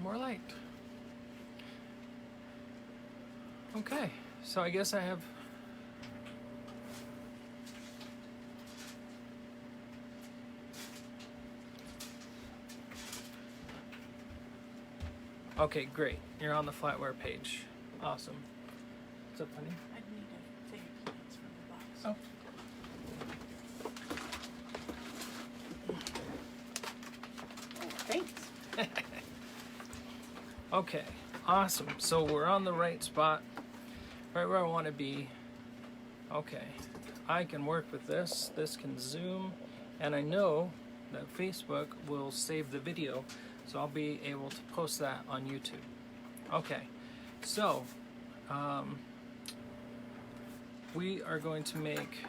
more light. Okay, so I guess I have okay, great. You're on the Flatware page. Awesome. What's up, honey? I'd need to take peanuts from the box. Oh. Thanks. Okay, awesome. So we're on the right spot, right where I want to be. Okay, I can work with this. This can zoom, and I know that Facebook will save the video, so I'll be able to post that on YouTube. Okay, so we are going to make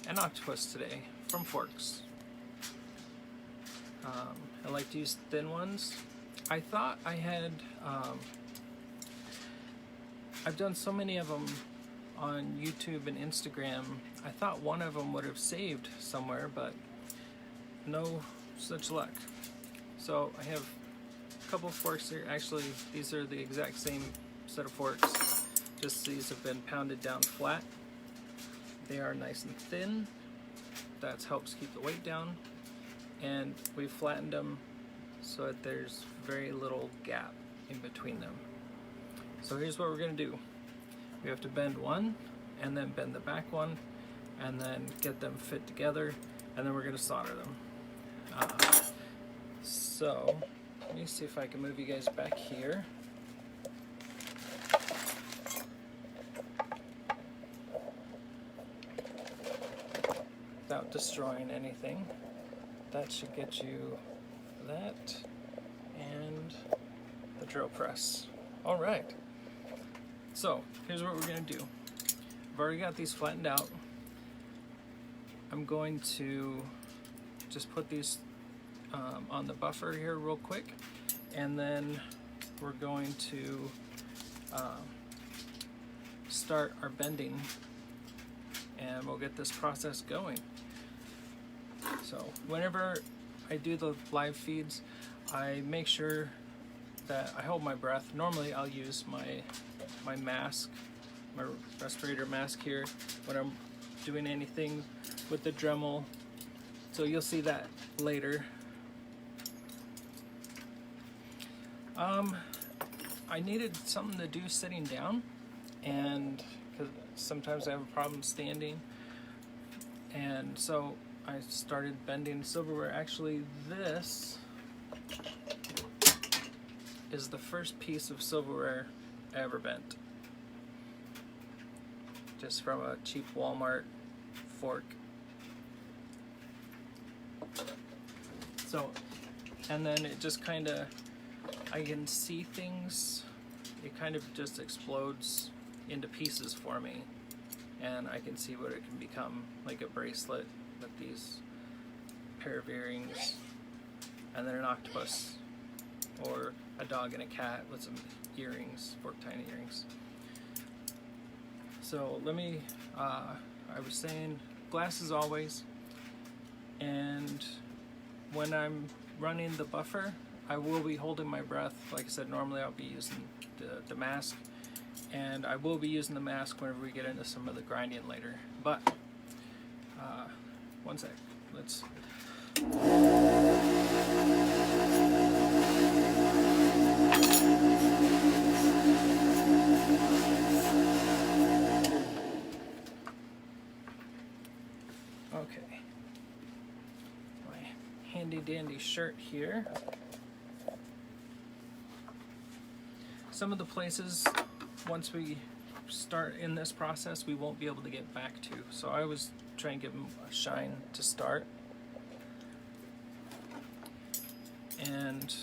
an octopus today from forks. I like to use thin ones. I thought I had, I've done so many of them on YouTube and Instagram. I thought one of them would have saved somewhere, but no such luck. So I have a couple of forks here. Actually, these are the exact same set of forks, just these have been pounded down flat. They are nice and thin. That helps keep the weight down. And we flattened them so that there's very little gap in between them. So here's what we're going to do. We have to bend one, and then bend the back one, and then get them fit together, and then we're going to solder them. So let me see if I can move you guys back here. Without destroying anything. That should get you that and the drill press. All right. So here's what we're gonna do. I've already got these flattened out. I'm going to just put these on the buffer here real quick, and then we're going to start our bending, and we'll get this process going. So whenever I do the live feeds, I make sure that I hold my breath. Normally I'll use my mask, my respirator mask here when I'm doing anything with the Dremel. So you'll see that later. I needed something to do sitting down, and because sometimes I have a problem standing, and so I started bending silverware. Actually, this is the first piece of silverware I ever bent. Just from a cheap Walmart fork. So, and then it just kind of, I can see things. It kind of just explodes into pieces for me, and I can see what it can become, like a bracelet with these pair of earrings, and then an octopus, or a dog and a cat with some earrings, fork tiny earrings. So let me, I was saying glasses always, and when I'm running the buffer, I will be holding my breath. Like I said, normally I'll be using the mask, and I will be using the mask whenever we get into some of the grinding later. But one sec, let's. Okay, my handy dandy shirt here. Some of the places, once we start in this process, we won't be able to get back to. So I always try and give them a shine to start. And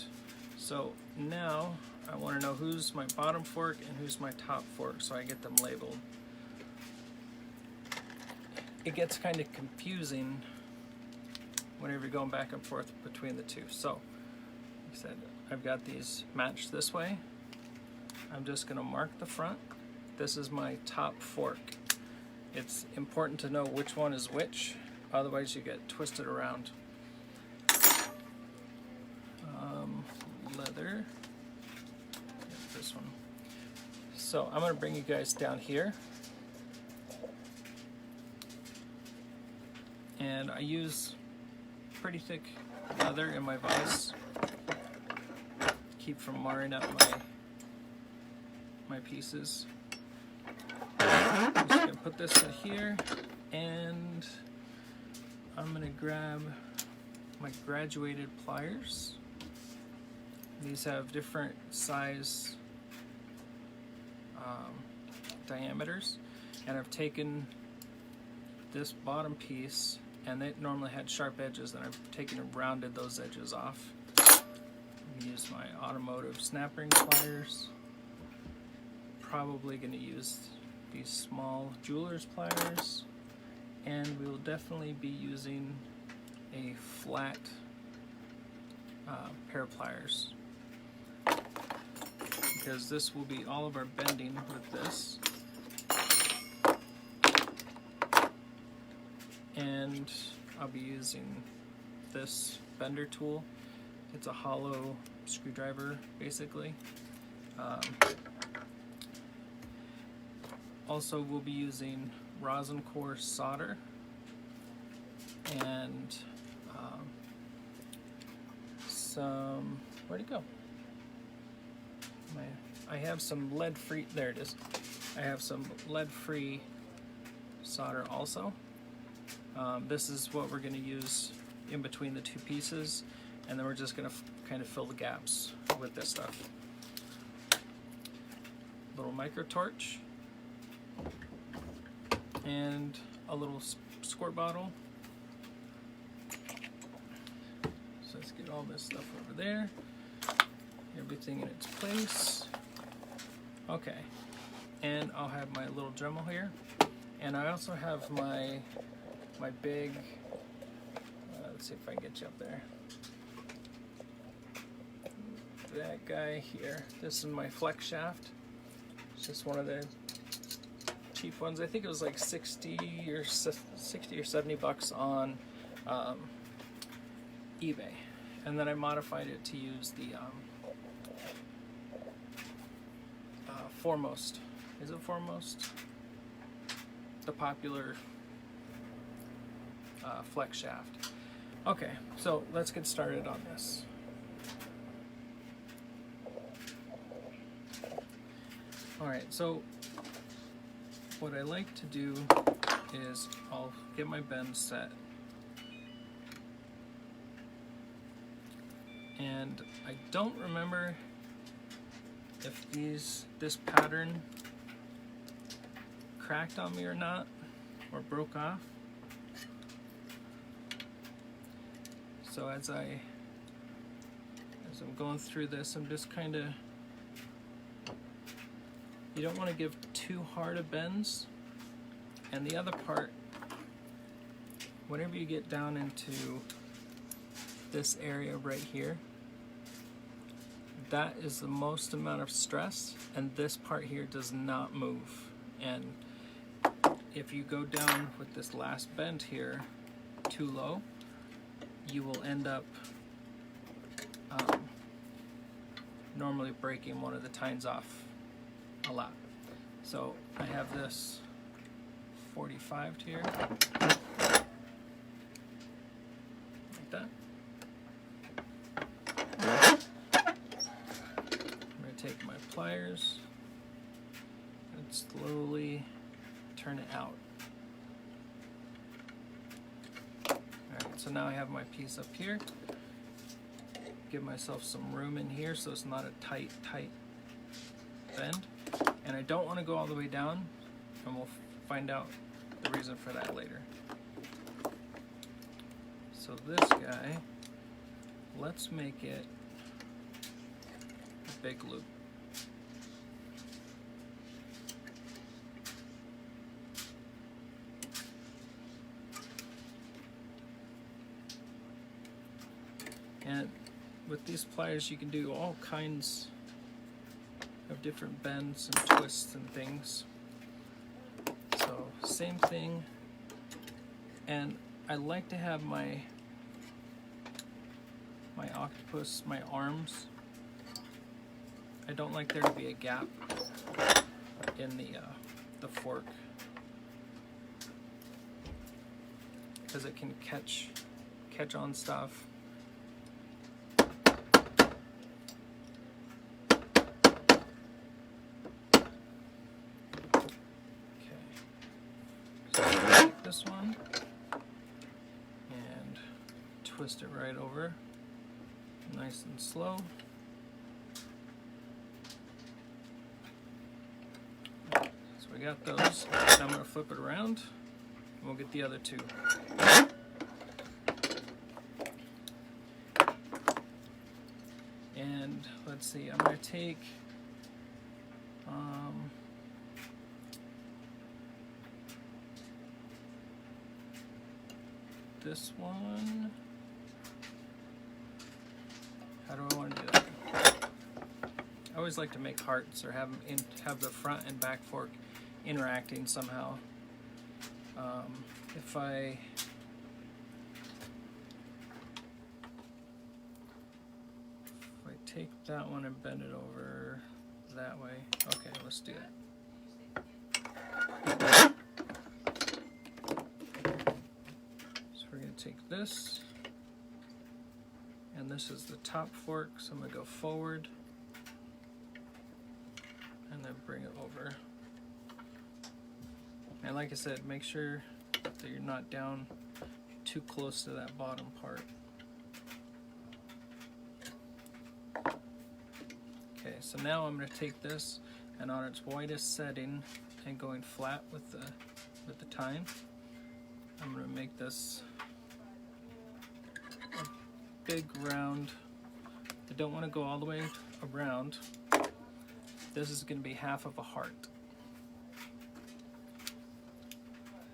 so now I want to know who's my bottom fork and who's my top fork, so I get them labeled. It gets kind of confusing whenever you're going back and forth between the two. So, like I said, I've got these matched this way. I'm just going to mark the front. This is my top fork. It's important to know which one is which, otherwise you get twisted around. Leather. So I'm going to bring you guys down here. And I use pretty thick leather in my vise. Keep from marring up my pieces. I'm just going to put this in here, and I'm going to grab my graduated pliers. These have different size diameters, and I've taken this bottom piece, and it normally had sharp edges, and I've taken and rounded those edges off. Use my automotive snap ring pliers. Probably going to use these small jeweler's pliers, and we will definitely be using a flat pair of pliers, because this will be all of our bending with this. And I'll be using this bender tool. It's a hollow screwdriver, basically. Also, we'll be using rosin core solder and some, where'd it go? I have some lead-free, there it is. I have some lead-free solder also. This is what we're going to use in between the two pieces, and then we're just going to kind of fill the gaps with this stuff. Little micro torch and a little squirt bottle. So let's get all this stuff over there. Everything in its place. Okay, and I'll have my little Dremel here, and I also have my big, let's see if I can get you up there, that guy here. This is my flex shaft. It's just one of the cheap ones. I think it was like 60 or 70 bucks on eBay, and then I modified it to use the Foremost. Is it Foremost? The popular flex shaft. Okay, so let's get started on this. Alright, so what I like to do is I'll get my bend set, and I don't remember if this pattern cracked on me or not, or broke off. So as I'm going through this, I'm just kind of, you don't want to give too hard of bends. And the other part, whenever you get down into this area right here, that is the most amount of stress, and this part here does not move. And if you go down with this last bend here too low, you will end up normally breaking one of the tines off a lot. So I have this 45 here, like that. I'm going to take my pliers and slowly turn it out. Alright, so now I have my piece up here. Give myself some room in here so it's not a tight bend. And I don't want to go all the way down, and we'll find out the reason for that later. So this guy, let's make it a big loop. And with these pliers you can do all kinds of different bends and twists and things. So same thing, and I like to have my octopus, my arms, I don't like there to be a gap in the fork, because it can catch on stuff. Okay, so take this one and twist it right over, nice and slow. So we got those. Now I'm going to flip it around and we'll get the other two. And let's see, I'm going to take this one. How do I want to do that? I always like to make hearts or have them have the front and back fork interacting somehow. If I take that one and bend it over that way. Okay, let's do that. So we're going to take this, and this is the top fork, so I'm going to go forward and then bring it over. And like I said, make sure that you're not down too close to that bottom part. Okay, so now I'm going to take this, and on its widest setting and going flat with the tine, I'm going to make this a big round. I don't want to go all the way around. This is going to be half of a heart.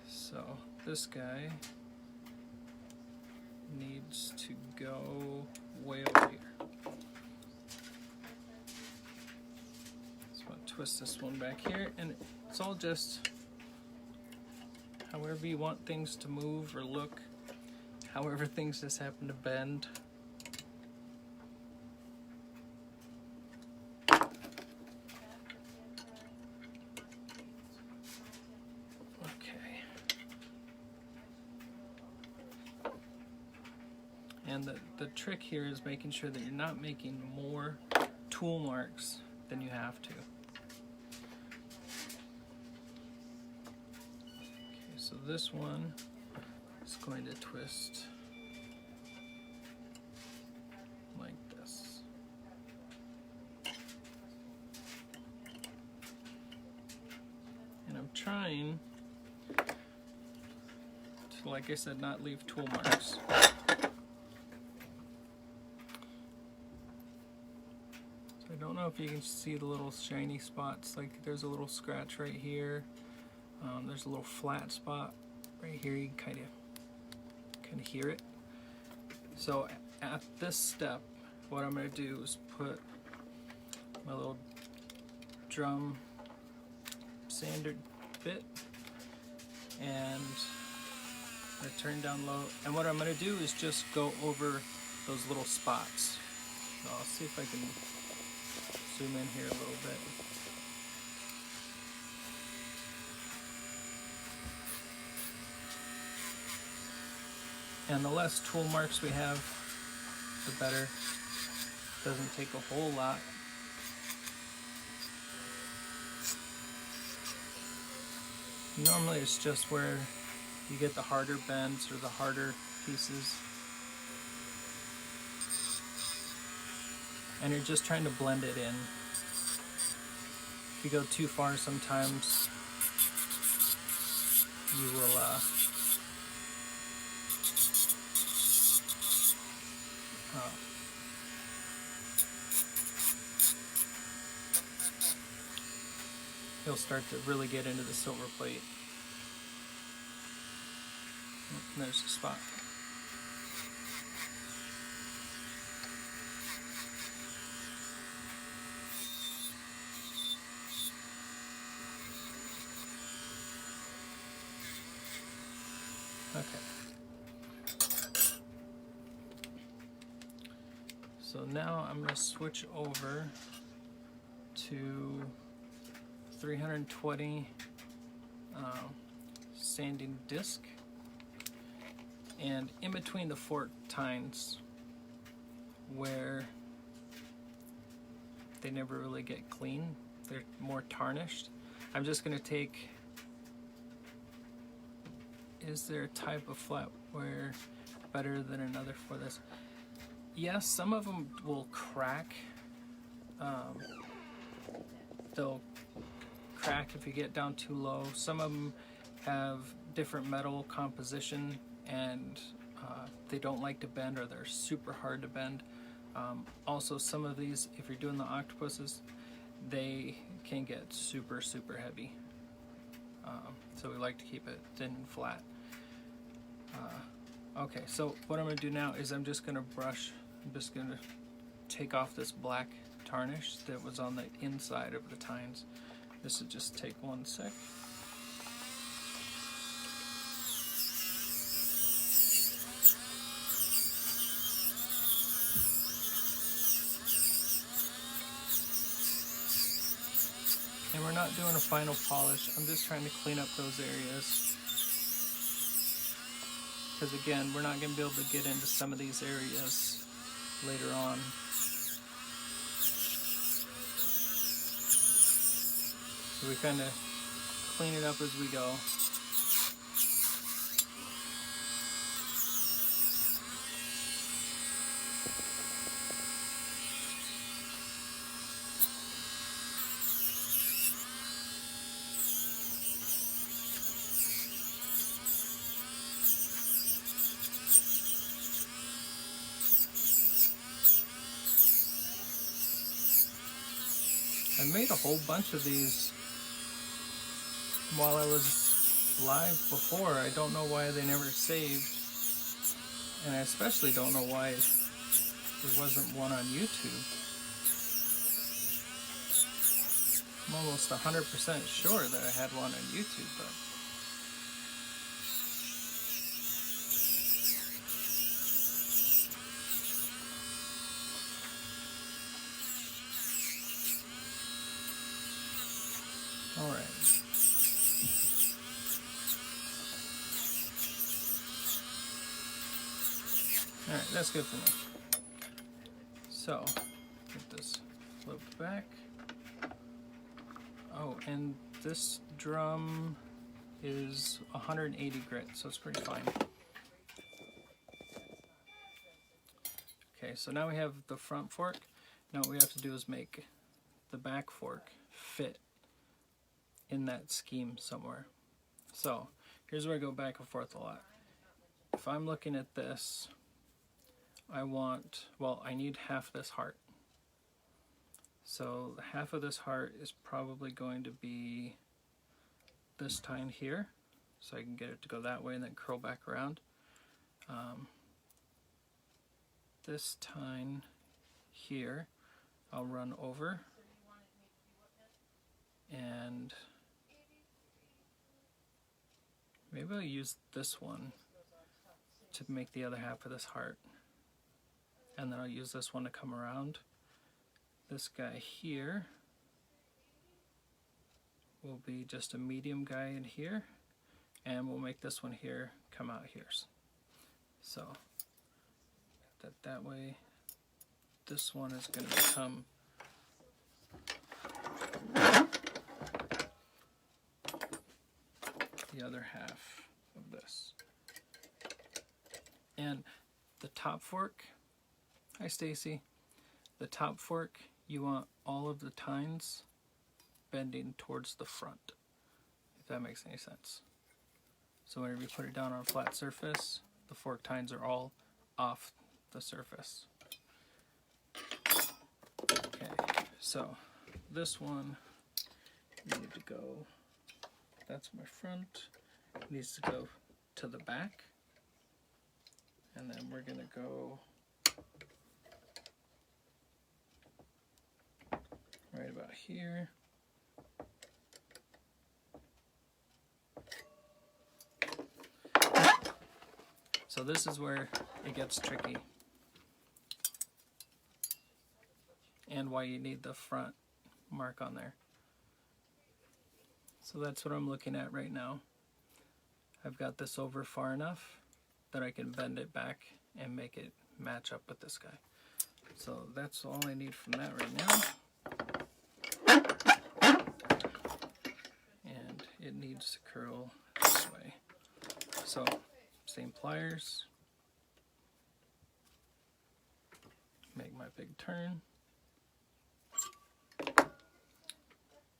So this guy needs to go way over here. Twist this one back here, and it's all just however you want things to move or look, however things just happen to bend. Okay. And the trick here is making sure that you're not making more tool marks than you have to. So this one is going to twist like this. And I'm trying to, like I said, not leave tool marks. So I don't know if you can see the little shiny spots, like there's a little scratch right here. There's a little flat spot right here. You can kind of hear it. So at this step, what I'm going to do is put my little drum sander bit, and I turn down low. And what I'm going to do is just go over those little spots. So I'll see if I can zoom in here a little bit. And the less tool marks we have, the better. Doesn't take a whole lot. Normally it's just where you get the harder bends or the harder pieces. And you're just trying to blend it in. If you go too far sometimes, you will you'll start to really get into the silver plate. Oh, there's the spot. Okay. So now I'm going to switch over to 320 sanding disc, and in between the fork tines where they never really get clean, they're more tarnished, I'm just going to take, is there a type of flatware better than another for this? Yes, some of them will crack. They'll crack if you get down too low. Some of them have different metal composition, and they don't like to bend, or they're super hard to bend. Also, some of these, if you're doing the octopuses, they can get super heavy. So we like to keep it thin and flat. Okay, so what I'm going to do now is I'm just going to brush, I'm just going to take off this black tarnish that was on the inside of the tines. This will just take 1 sec. And we're not doing a final polish, I'm just trying to clean up those areas. Because again, we're not going to be able to get into some of these areas later on. So we kind of clean it up as we go. I made a whole bunch of these while I was live before. I don't know why they never saved, and I especially don't know why there wasn't one on YouTube. I'm almost 100% sure that I had one on YouTube, but alright. Alright, that's good for me. So, get this flipped back. Oh, and this drum is 180 grit, so it's pretty fine. Okay, so now we have the front fork. Now what we have to do is make the back fork fit in that scheme somewhere. So here's where I go back and forth a lot. If I'm looking at this, I need half this heart. So half of this heart is probably going to be this tine here, so I can get it to go that way and then curl back around. This tine here, I'll run over, and maybe I'll use this one to make the other half of this heart, and then I'll use this one to come around. This guy here will be just a medium guy in here, and we'll make this one here come out here. So that way, this one is going to become the other half of this. And the top fork, hi Stacy, the top fork, you want all of the tines bending towards the front, if that makes any sense. So whenever you put it down on a flat surface, the fork tines are all off the surface. Okay, so this one need to go, that's my front, needs to go to the back, and then we're going to go right about here. So this is where it gets tricky, and why you need the front mark on there. So that's what I'm looking at right now. I've got this over far enough that I can bend it back and make it match up with this guy. So that's all I need from that right now. And it needs to curl this way. So same pliers. Make my big turn.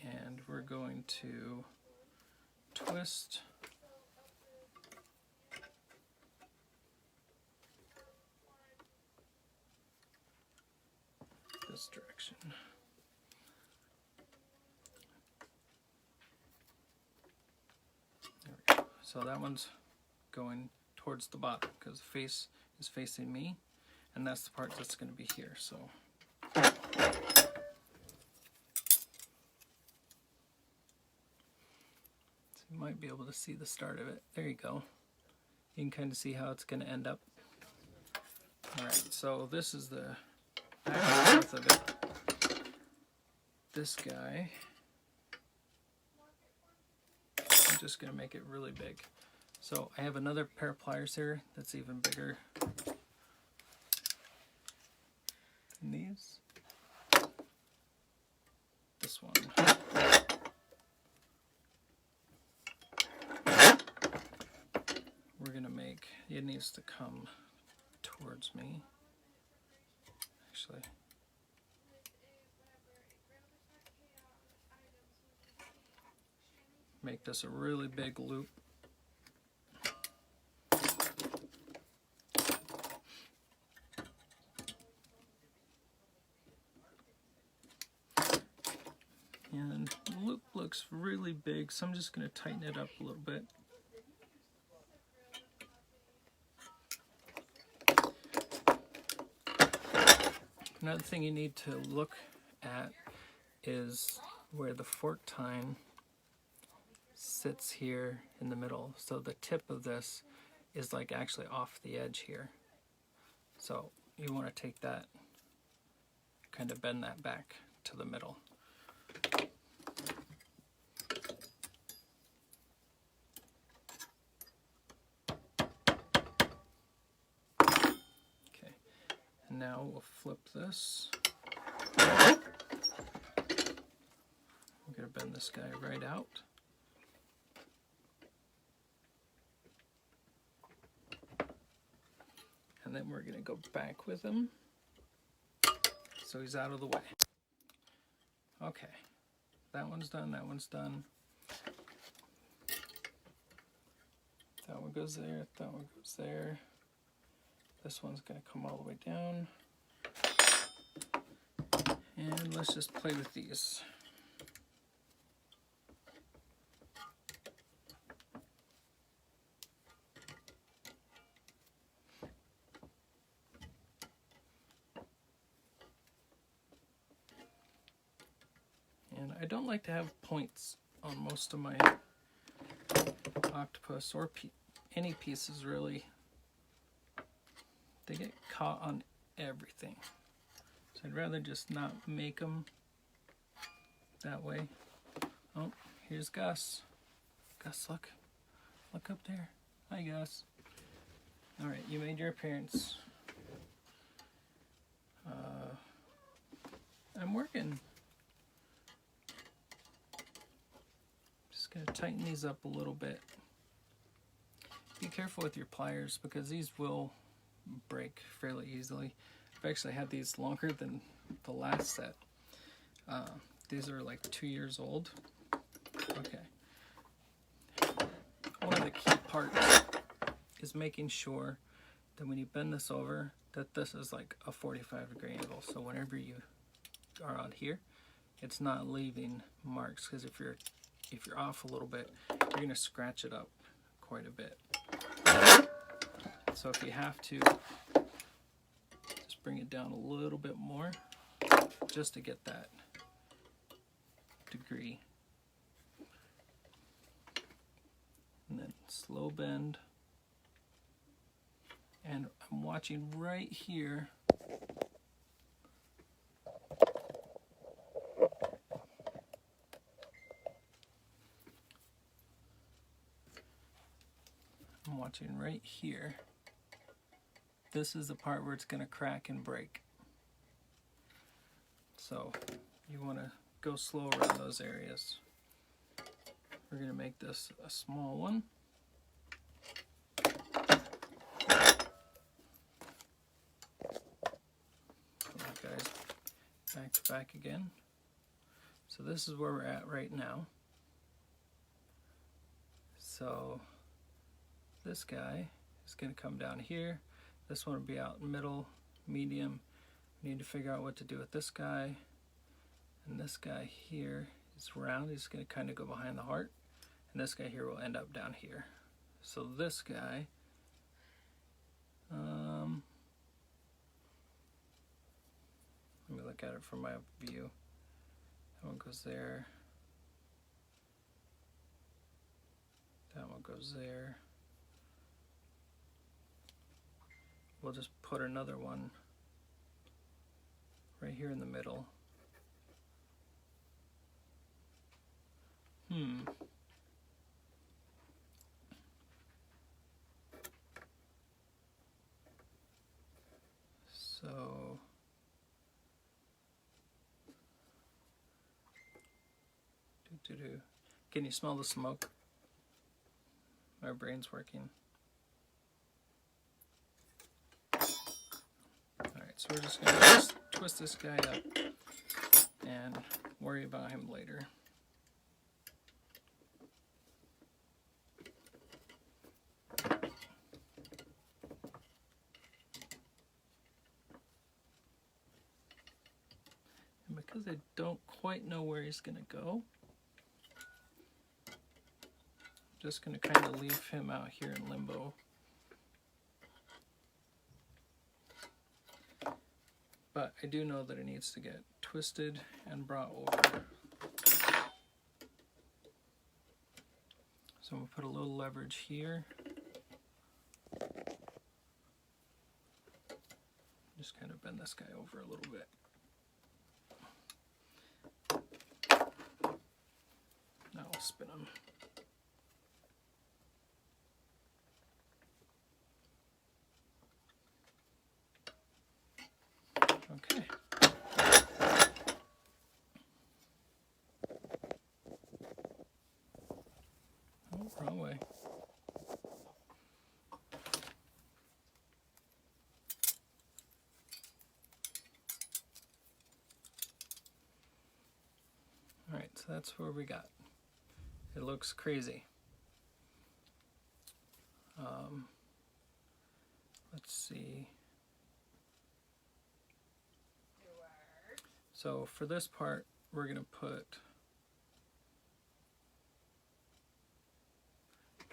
And we're going to twist this direction. There we go. So that one's going towards the bottom because the face is facing me, and that's the part that's going to be here. So you might be able to see the start of it. There you go. You can kind of see how it's going to end up. Alright, so this is the back and forth of it. This guy, I'm just going to make it really big. So I have another pair of pliers here that's even bigger than these. This one. We're gonna make, it needs to come towards me. Actually, make this a really big loop. And the loop looks really big, so I'm just going to tighten it up a little bit. Another thing you need to look at is where the fork tine sits here in the middle. So the tip of this is like actually off the edge here. So you want to take that, kind of bend that back to the middle. Now we'll flip this. I'm going to bend this guy right out. And then we're going to go back with him so he's out of the way. Okay, that one's done, that one's done. That one goes there, that one goes there. This one's going to come all the way down. And let's just play with these. And I don't like to have points on most of my octopus or any pieces really. They get caught on everything. So I'd rather just not make them that way. Oh, here's Gus. Gus, look. Look up there. Hi, Gus. Alright, you made your appearance. I'm working. Just gonna tighten these up a little bit. Be careful with your pliers because these will break fairly easily. I've actually had these longer than the last set. These are like 2 years old. Okay. One of the key parts is making sure that when you bend this over, that this is like a 45-degree angle. So whenever you are on here, it's not leaving marks, because if you're off a little bit, you're going to scratch it up quite a bit. So if you have to, just bring it down a little bit more just to get that degree. And then slow bend. And I'm watching right here. watching right here, this is the part where it's going to crack and break. So you want to go slow around those areas. We're going to make this a small one. Guys, back to back again. So this is where we're at right now. So this guy is going to come down here. This one will be out in middle, medium. We need to figure out what to do with this guy. And this guy here is round. He's going to kind of go behind the heart. And this guy here will end up down here. So this guy, let me look at it from my view. That one goes there. That one goes there. We'll just put another one right here in the middle. So can you smell the smoke? My brain's working. Alright, so we're just going to twist this guy up and worry about him later. And because I don't quite know where he's going to go, just going to kind of leave him out here in limbo. But I do know that it needs to get twisted and brought over. So I'm going to put a little leverage here. Just kind of bend this guy over a little bit. Now I'll spin him. Okay. Oh, wrong way. All right, so that's where we got. It looks crazy. Let's see. So for this part, we're going to put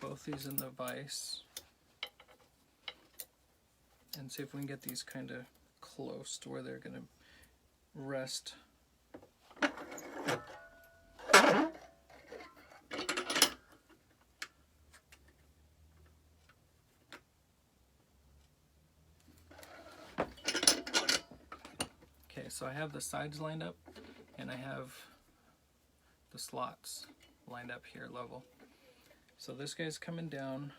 both these in the vise and see if we can get these kind of close to where they're going to rest. Okay, so I have the sides lined up and I have the slots lined up here level. So this guy's coming down.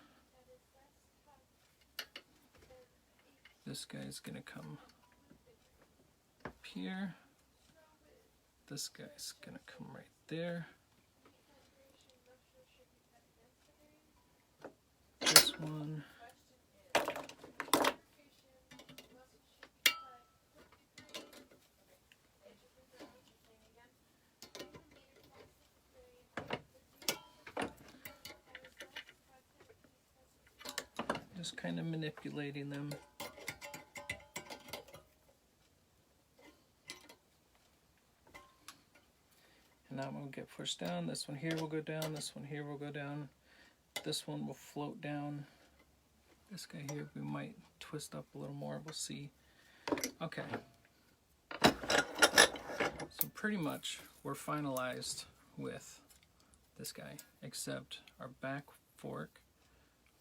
This guy's gonna come up here. This guy's gonna come right there. This one. Just kind of manipulating them. And that one will get pushed down. This one here will go down. This one here will go down. This one will float down. This guy here we might twist up a little more. We'll see. Okay. So pretty much we're finalized with this guy, except our back fork.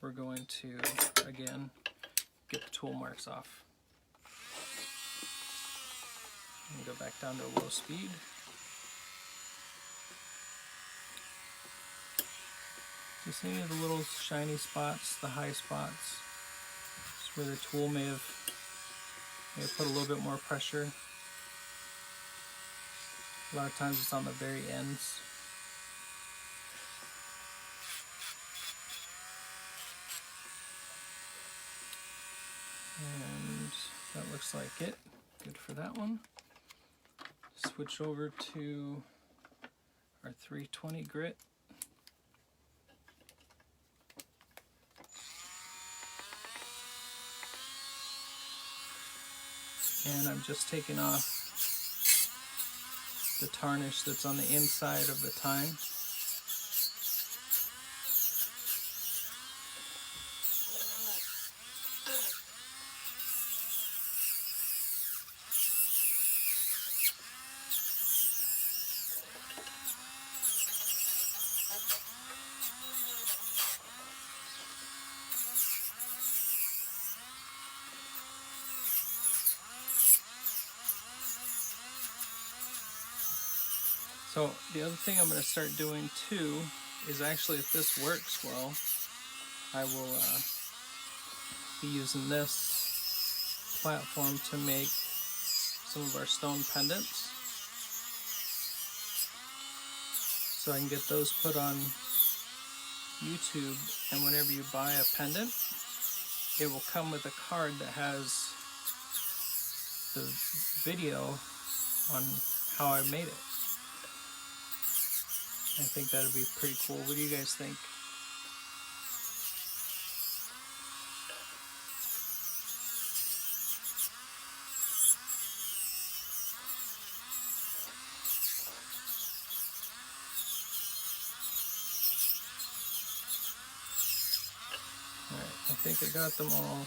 We're going to, again, get the tool marks off. And go back down to low speed. You see any of the little shiny spots, the high spots? It's where the tool may have put a little bit more pressure. A lot of times it's on the very ends. And that looks like it. Good for that one. Switch over to our 320 grit. And I'm just taking off the tarnish that's on the inside of the tine. So the other thing I'm going to start doing too is actually, if this works well, I will be using this platform to make some of our stone pendants. So I can get those put on YouTube, and whenever you buy a pendant, it will come with a card that has the video on how I made it. I think that would be pretty cool. What do you guys think? Alright, I think I got them all.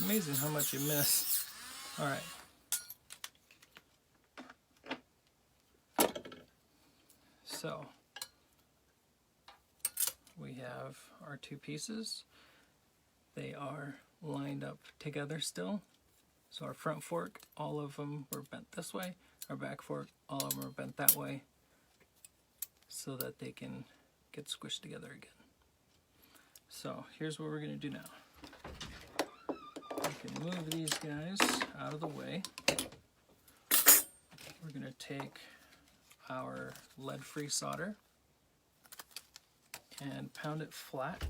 Amazing how much you miss. All right. So we have our two pieces. They are lined up together still. So our front fork, all of them were bent this way. Our back fork, all of them are bent that way, so that they can get squished together again. So here's what we're going to do now. We can move these guys out of the way. We're going to take our lead-free solder and pound it flat.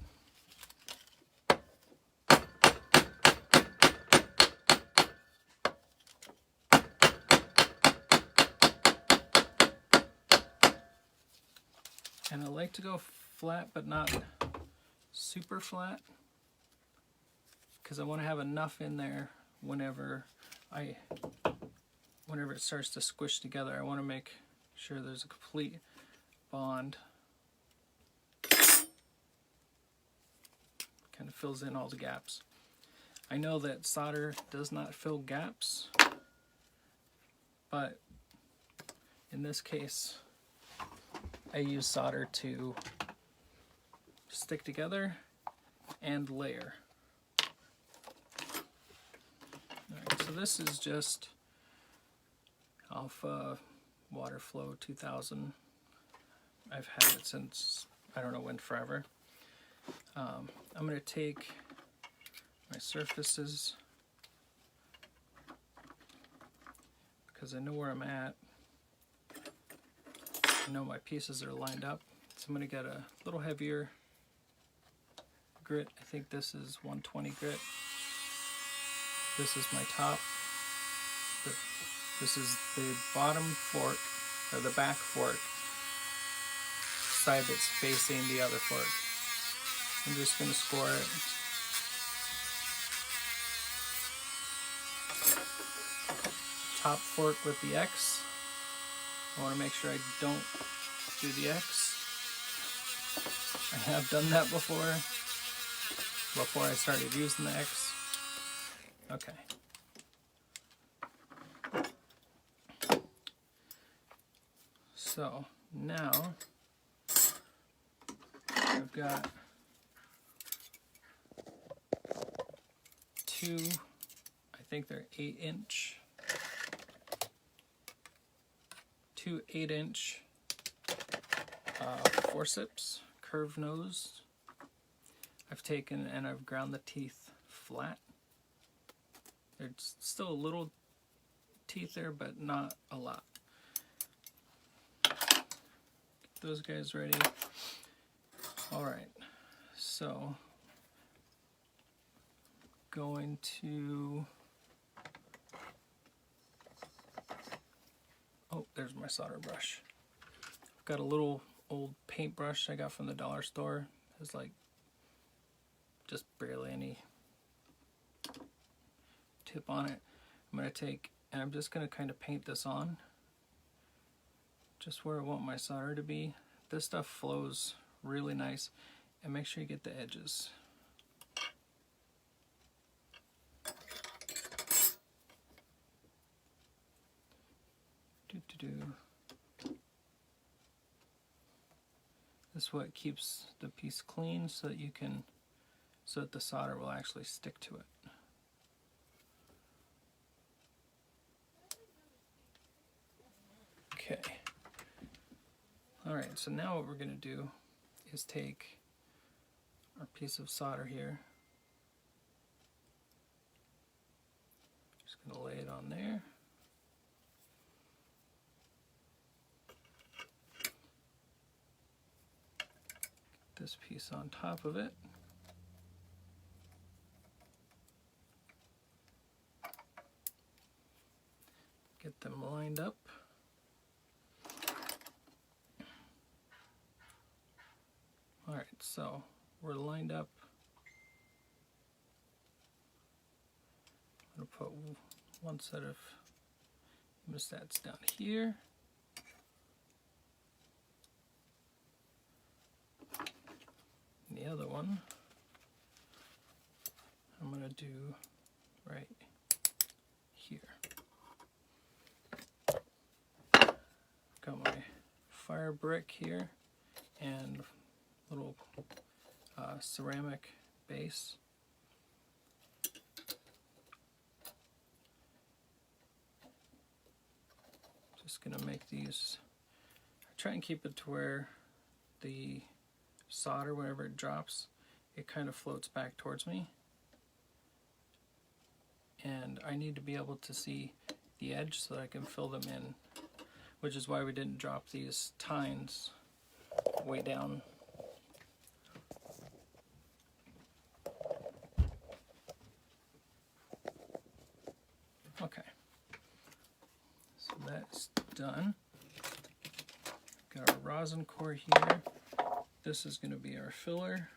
And I like to go flat, but not super flat, because I want to have enough in there whenever it starts to squish together. I want to make sure there's a complete bond. Kind of fills in all the gaps. I know that solder does not fill gaps, but in this case I use solder to stick together and layer. Alright, so this is just Alpha Waterflow 2000. I've had it since I don't know when, forever. I'm going to take my surfaces, because I know where I'm at. I know my pieces are lined up. So I'm going to get a little heavier grit. I think this is 120 grit. This is my top. This is the bottom fork, or the back fork, side that's facing the other fork. I'm just going to score it. Top fork with the X. I want to make sure I don't do the X. I have done that before I started using the X. Okay. So now I've got two think they're 8-inch. 2 8-inch forceps, curved nose. I've taken and I've ground the teeth flat. There's still a little teeth there, but not a lot. Get those guys ready. All right, so going to, oh, there's my solder brush. I've got a little old paintbrush I got from the dollar store. It's like just barely any tip on it. I'm going to take, and I'm just going to kind of paint this on just where I want my solder to be. This stuff flows really nice, and make sure you get the edges. This is what keeps the piece clean, so that you can, so that the solder will actually stick to it. Okay. All right, so now what we're going to do is take our piece of solder here. Just going to lay it on there. Get this piece on top of it. Get them lined up. All right, so we're lined up. I'm going to put one set of hemostats down here. And the other one I'm going to do right here. Got my fire brick here and little ceramic base. Just gonna make these, I try and keep it to where the solder, whenever it drops, it kind of floats back towards me. And I need to be able to see the edge so that I can fill them in, which is why we didn't drop these tines way down. Okay, so that's done. Got our rosin core here. This is going to be our filler.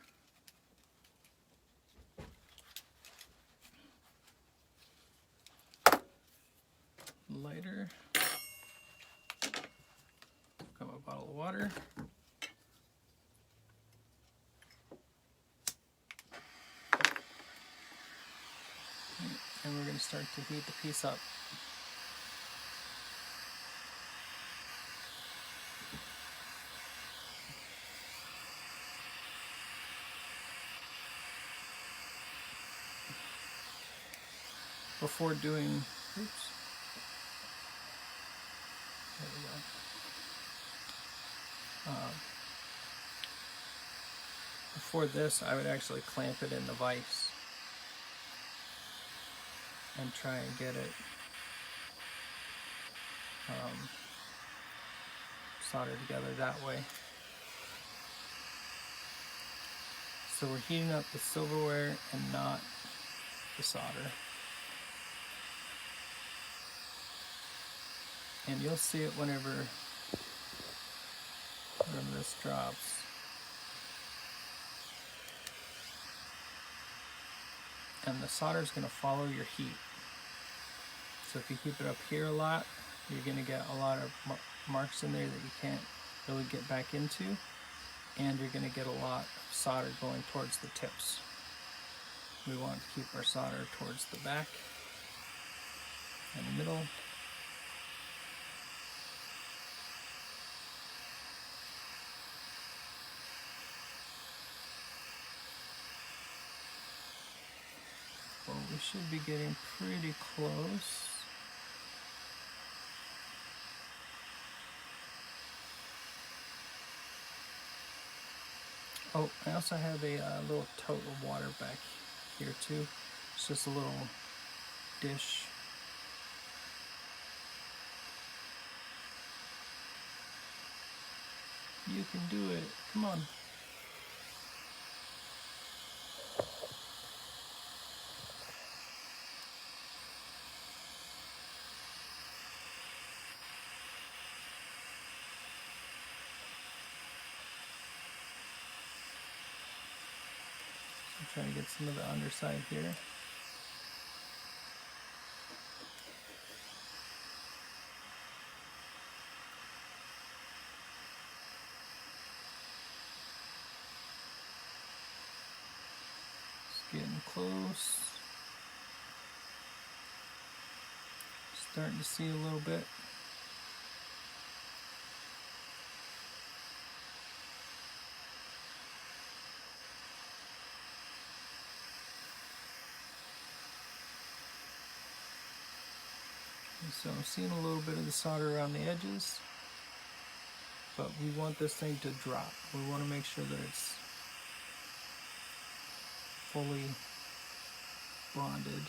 Lighter. Got my bottle of water. And we're going to start to heat the piece up. Before doing, oops, there we go. Before this, I would actually clamp it in the vise and try and get it soldered together that way. So we're heating up the silverware and not the solder. And you'll see it whenever this drops. And the solder is going to follow your heat. So if you keep it up here a lot, you're going to get a lot of marks in there that you can't really get back into, and you're going to get a lot of solder going towards the tips. We want to keep our solder towards the back and the middle. Well, we should be getting pretty close. Oh, I also have a little tote of water back here too. It's just a little dish. You can do it. Come on. I'm trying to get some of the underside here. It's getting close. Starting to see a little bit. So I'm seeing a little bit of the solder around the edges, but we want this thing to drop. We want to make sure that it's fully bonded.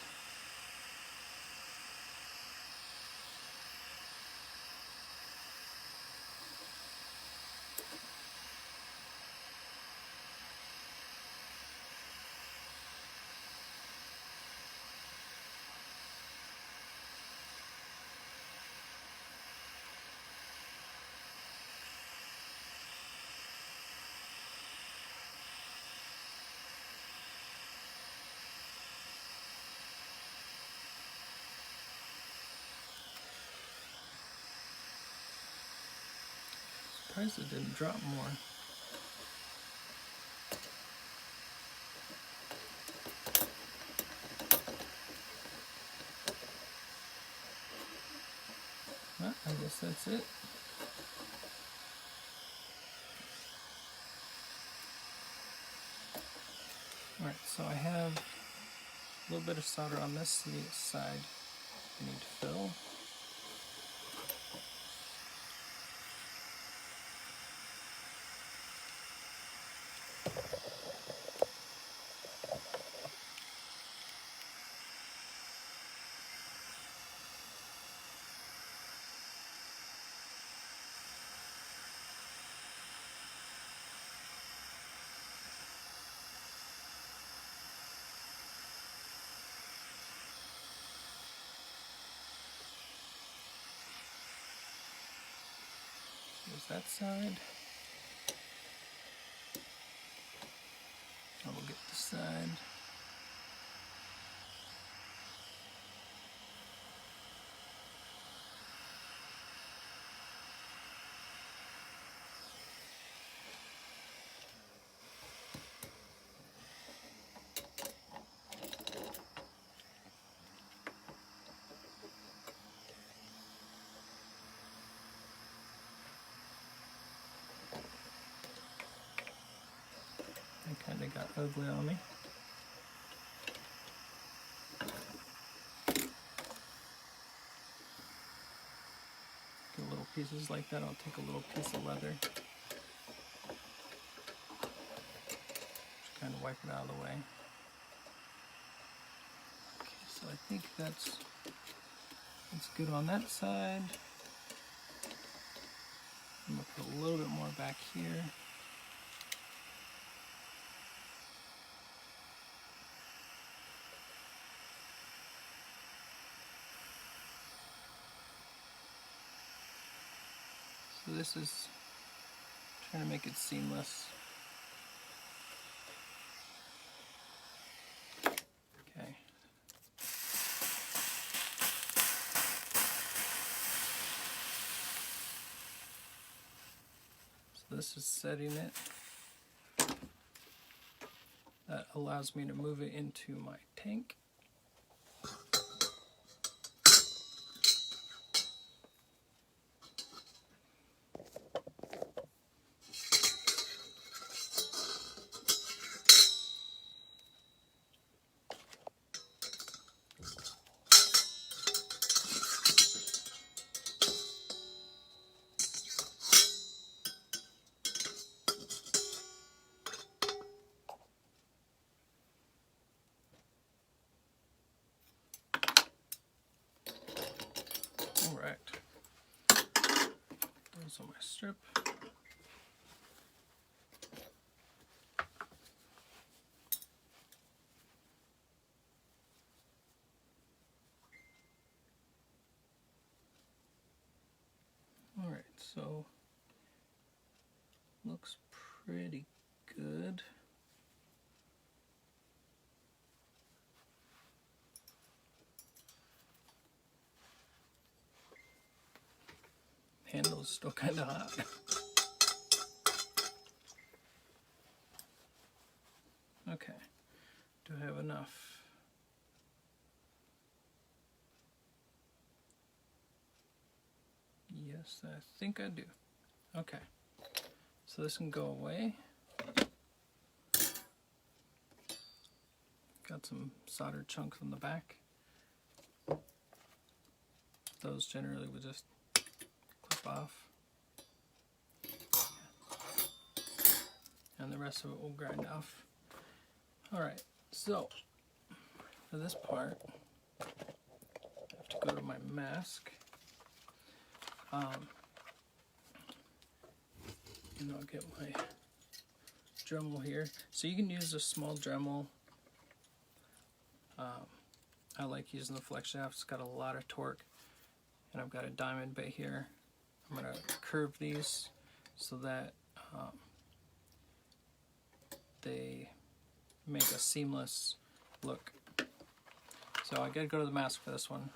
Surprised it didn't drop more. Well, I guess that's it. Alright, so I have a little bit of solder on this side I need to fill. There's that side. I will get this side. It kind of got ugly on me. Get little pieces like that. I'll take a little piece of leather. Just kind of wipe it out of the way. Okay, so I think that's good on that side. I'm going to put a little bit more back here. So this is trying to make it seamless. Okay. So this is setting it. That allows me to move it into my tank. those on my strip. All right, so looks pretty good. Handle's still kind of hot. Okay, do I have enough? Yes, I think I do. Okay, so this can go away. Got some soldered chunks on the back. Those generally would just clip off. And the rest of it will grind off. Alright, so for this part, I have to go to my mask. And I'll get my Dremel here. So you can use a small Dremel. I like using the flex shaft. It's got a lot of torque. And I've got a diamond bit here. I'm going to curve these so that they make a seamless look. So I gotta go to the mask for this one.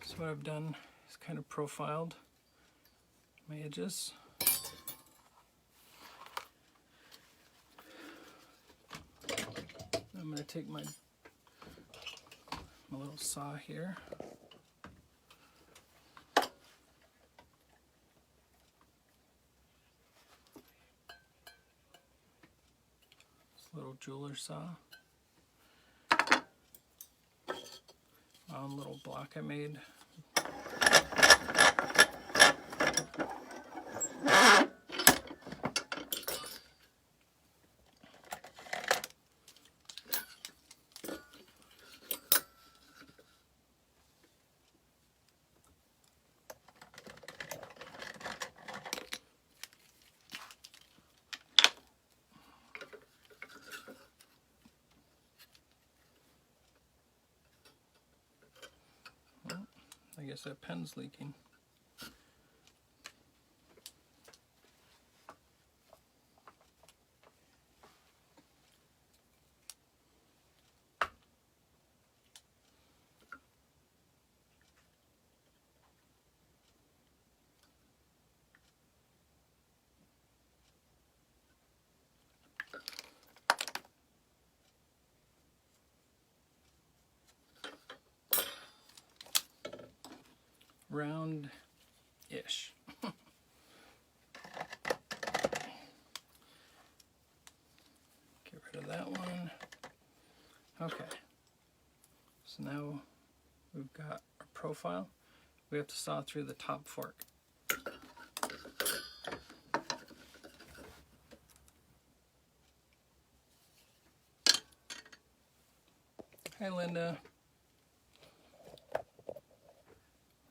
So what I've done is kind of profiled my edges. I'm going to take my little saw here. Little jeweler saw. My own little block I made. I guess that pen's leaking. Round-ish. Get rid of that one. Okay. So now we've got our profile. We have to saw through the top fork. Hi, Linda.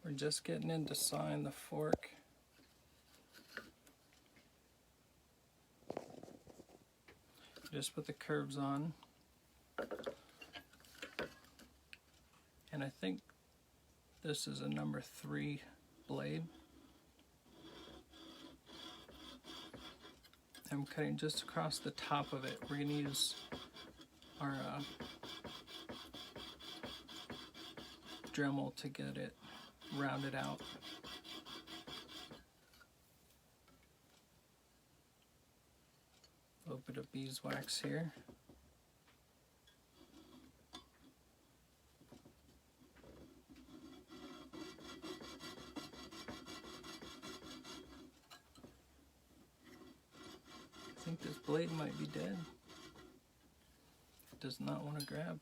We're just getting into sawing the fork. Just put the curves on. And I think this is a number 3 blade. I'm cutting just across the top of it. We're going to use our Dremel to get it rounded out. A little bit of beeswax here. I think this blade might be dead. It does not want to grab.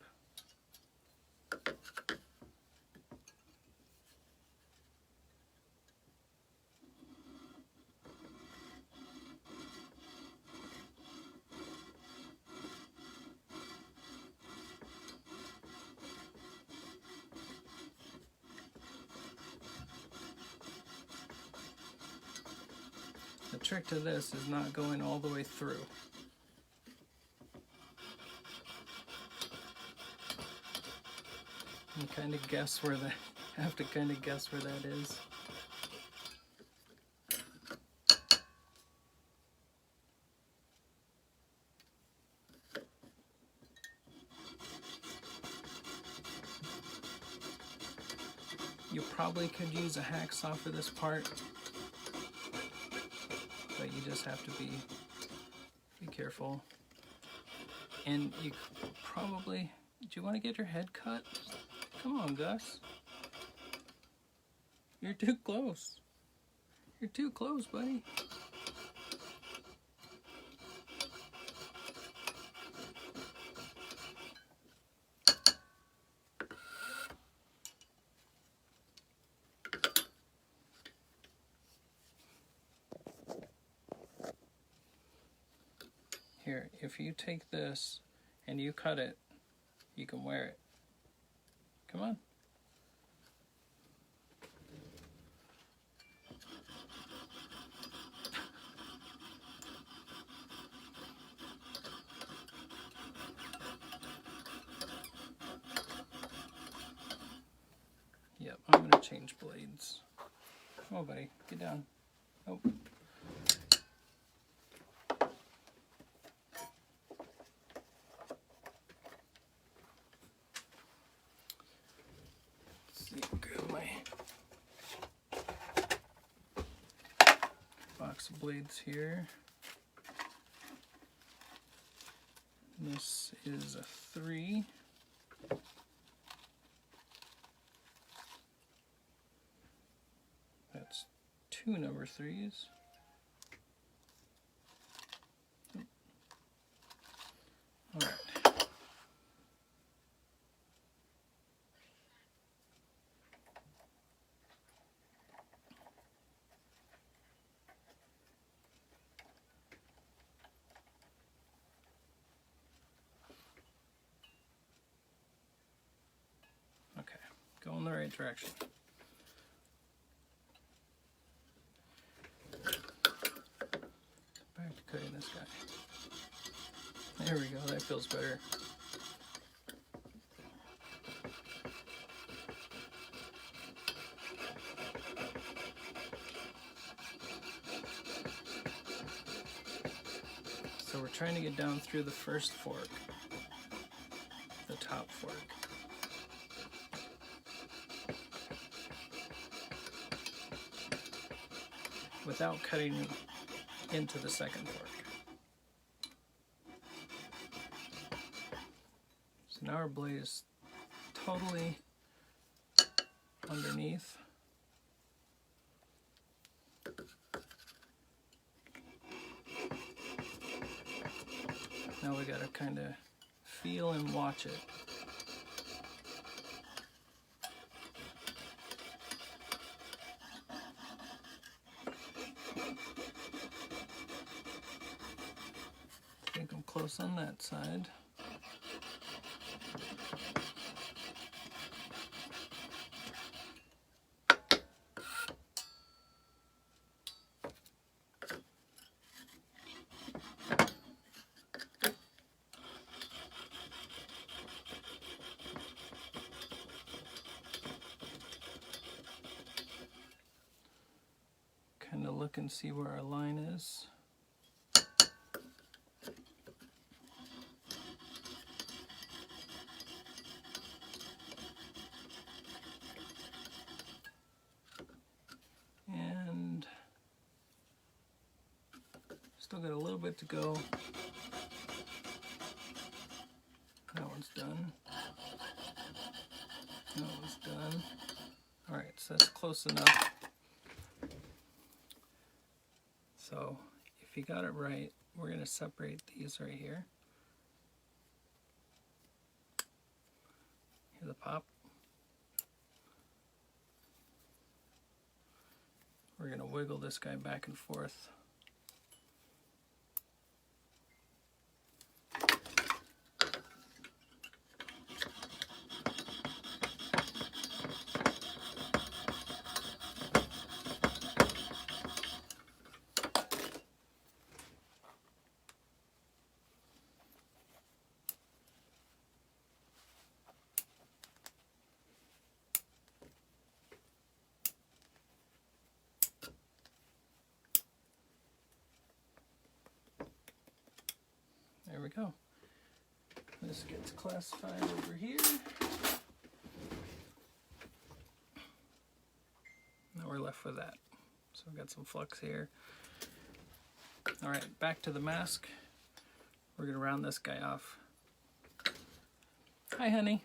The trick to this is not going all the way through. You kind of guess where the have to kind of guess where that is. You probably could use a hacksaw for this part, but you just have to be careful. And you probably, do you want to get your head cut? Come on, Gus. You're too close. You're too close, buddy. Here, if you take this and you cut it, you can wear it. Come on. Yep, I'm gonna change blades. Come on, buddy, get down. Oh. Blades here. This is a 3. That's 2 number 3s. the right direction. Back to cutting this guy. There we go, that feels better. So we're trying to get down through the first fork, the top fork. Without cutting into the second fork. So now our blade is totally underneath. Now we gotta kind of feel and watch it. I think I'm close on that side. Kind of look and see where our line is. And still got a little bit to go. That one's done. That one's done. All right, so that's close enough. So if you got it right, we're going to separate these right here. Hear the pop. We're going to wiggle this guy back and forth. There we go. This gets classified over here. Now we're left with that. So we've got some flux here. All right, back to the mask. We're gonna round this guy off. Hi, honey.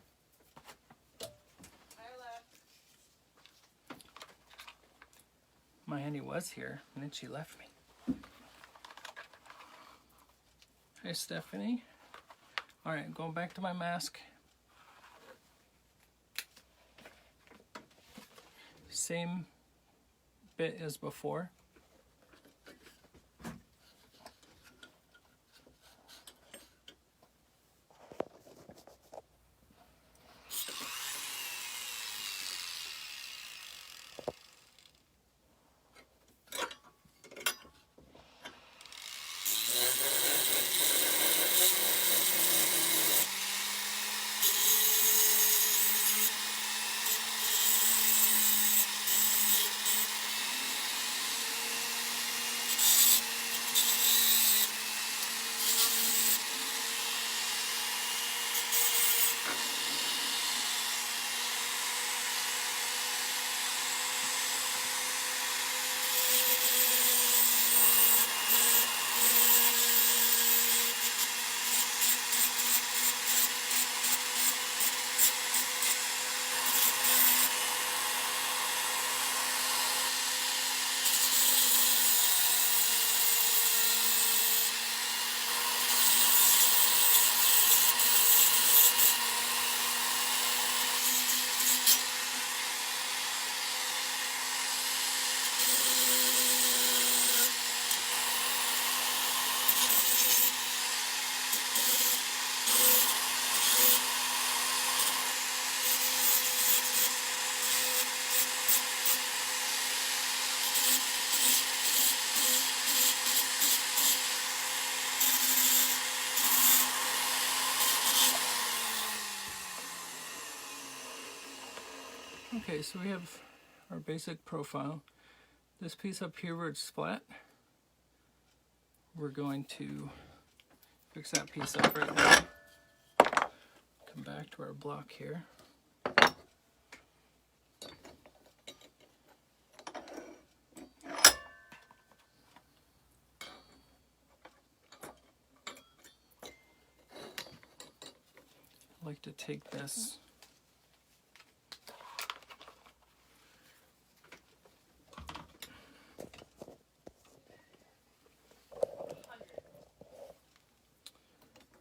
My honey was here, and then she left me. Hi, Stephanie. All right, going back to my mask. Same bit as before. Okay, so we have our basic profile. This piece up here where it's flat, we're going to fix that piece up right now. Come back to our block here. I like to take this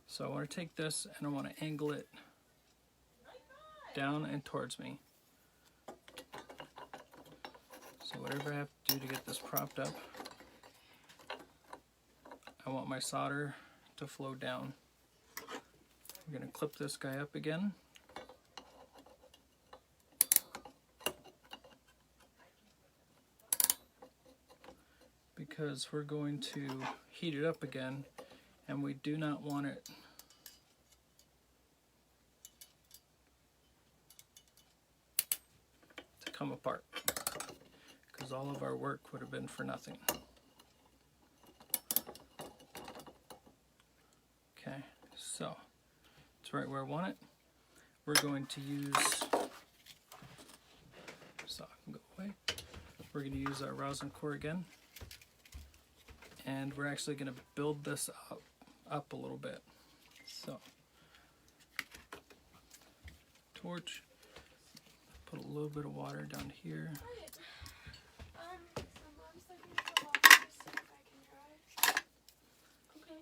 so I want to take this and I want to angle it down and towards me. So whatever I have to do to get this propped up, I want my solder to flow down. We're going to clip this guy up again. Because we're going to heat it up again and we do not want it to come apart because all of our work would have been for nothing. Okay, so it's right where I want it. We're going to use, so I can go away. We're going to use our rosin core again. And we're actually going to build this up a little bit. So, torch, put a little bit of water down here. So Mom's looking at the water to see if I can dry. Okay.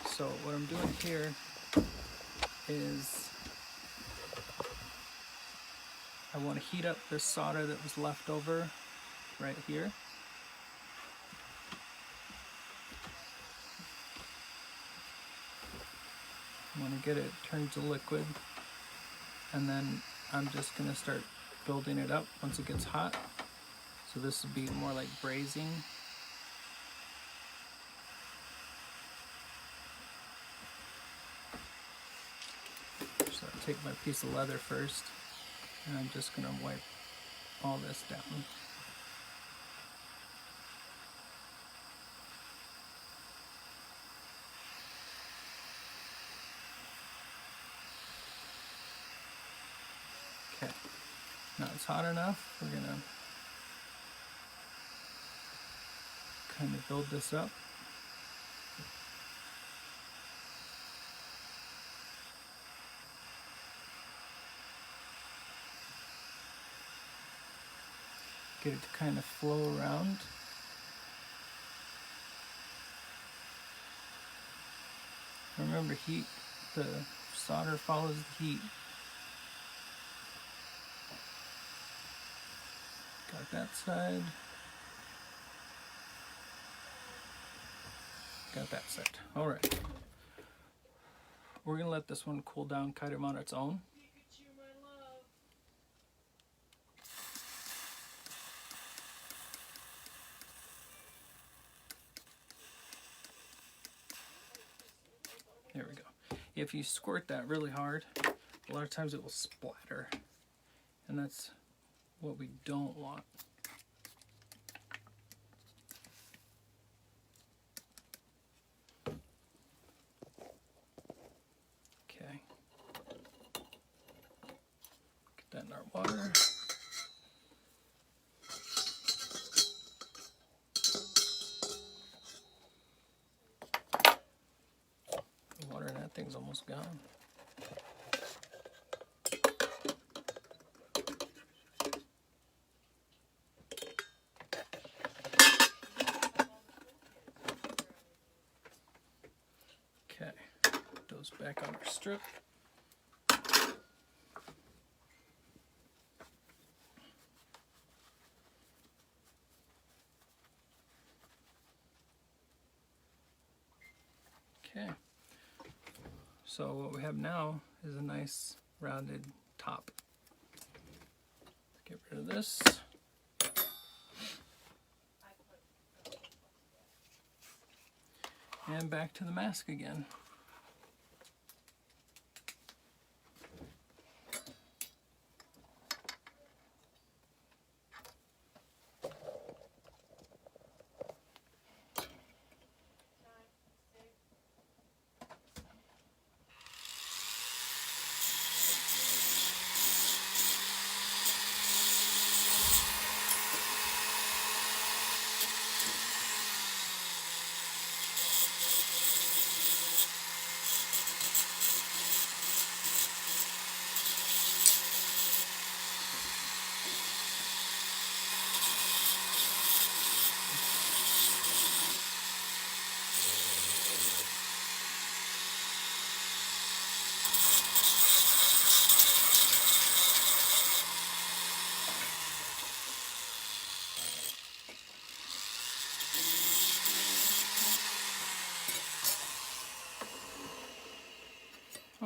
So what I'm doing here is I want to heat up this solder that was left over right here. I want to get it turned to liquid, and then I'm just going to start building it up once it gets hot. So this would be more like brazing. So I take my piece of leather first, and I'm just going to wipe all this down. Okay, now it's hot enough. We're going to kind of build this up. Get it to kind of flow around. Remember, heat, the solder follows the heat. Got that side. Got that side. All right. We're gonna let this one cool down kind of on its own. There we go. If you squirt that really hard, a lot of times it will splatter, and that's what we don't want. Okay. Get that in our water. The water in that thing's almost gone. Okay, put those back on our strip. Okay, so what we have now is a nice rounded top. Get rid of this. And back to the mask again.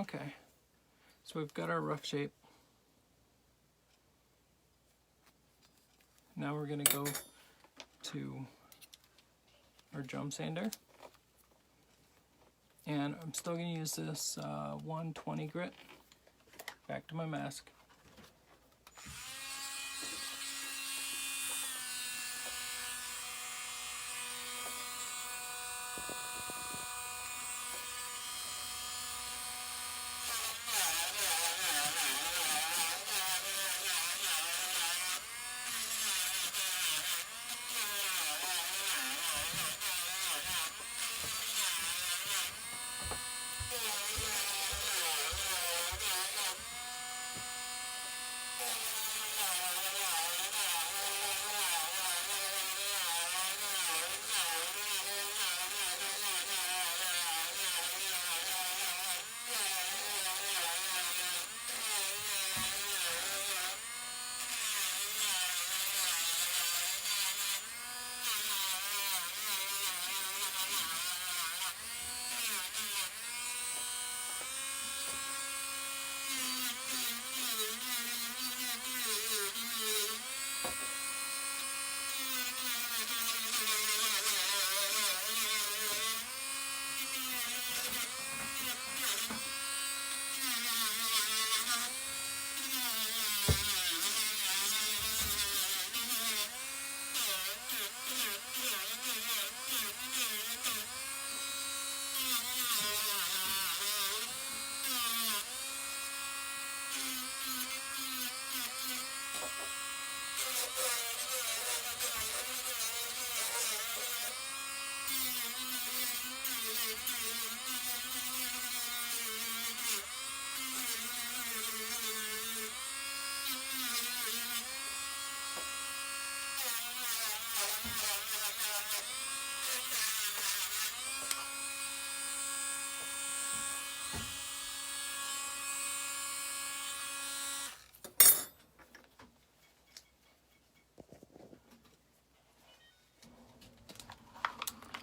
Okay, so we've got our rough shape. Now we're going to go to our drum sander. And I'm still going to use this 120 grit. Back to my mask.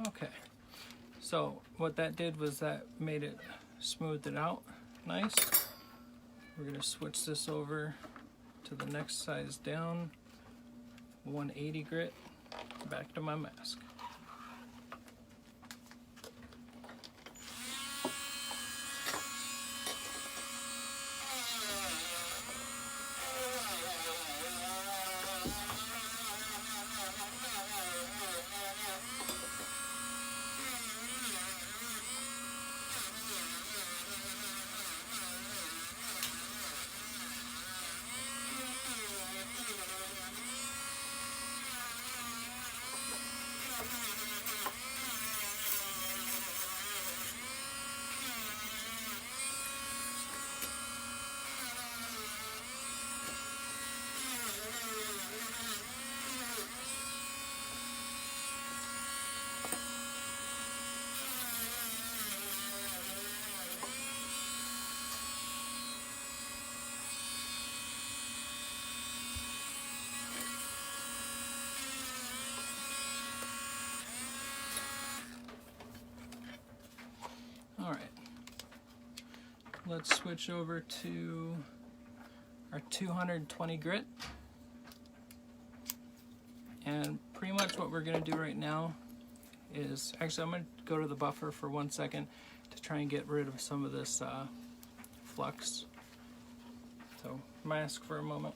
Okay, so what that did was that made it smoothed it out nice. We're going to switch this over to the next size down, 180 grit, back to my mask. All right, let's switch over to our 220 grit. And pretty much what we're going to do right now is, actually I'm going to go to the buffer for 1 second to try and get rid of some of this flux. So mask for a moment.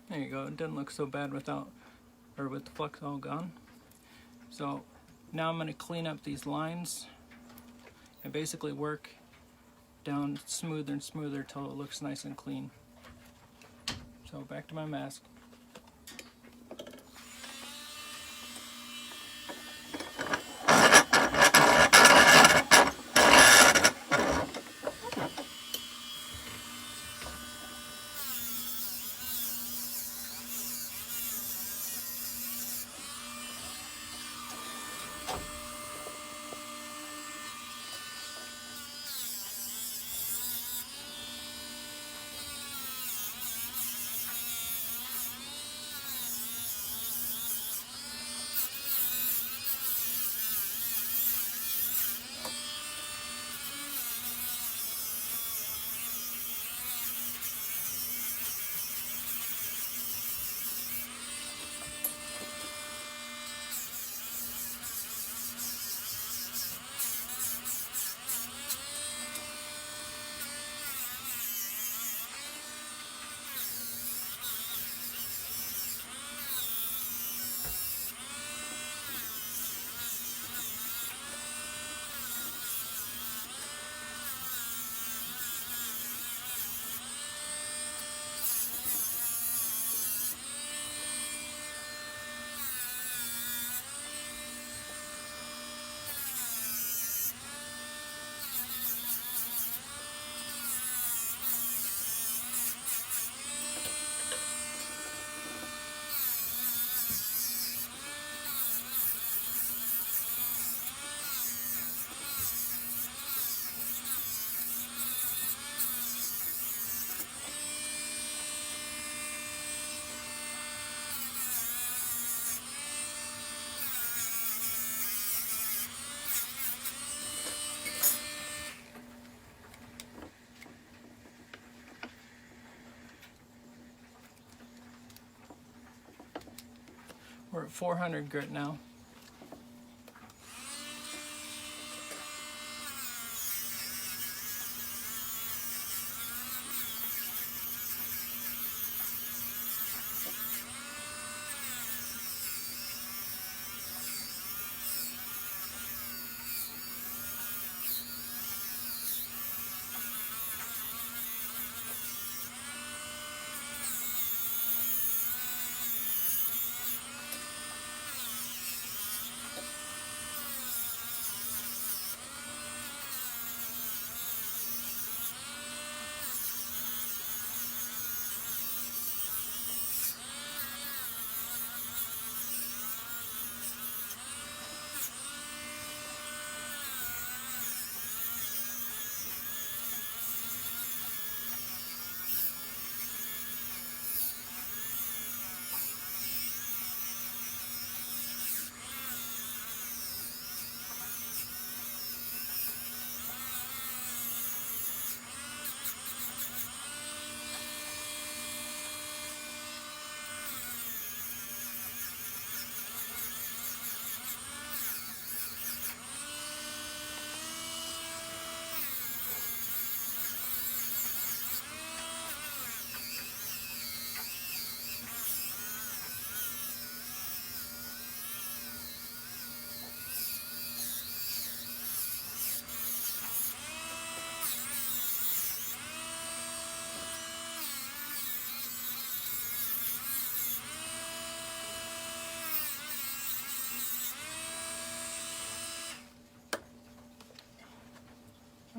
There you go, it doesn't look so bad without, or with the flux all gone. So now I'm going to clean up these lines and basically work down smoother and smoother till it looks nice and clean. So back to my mask. We're at 400 grit now.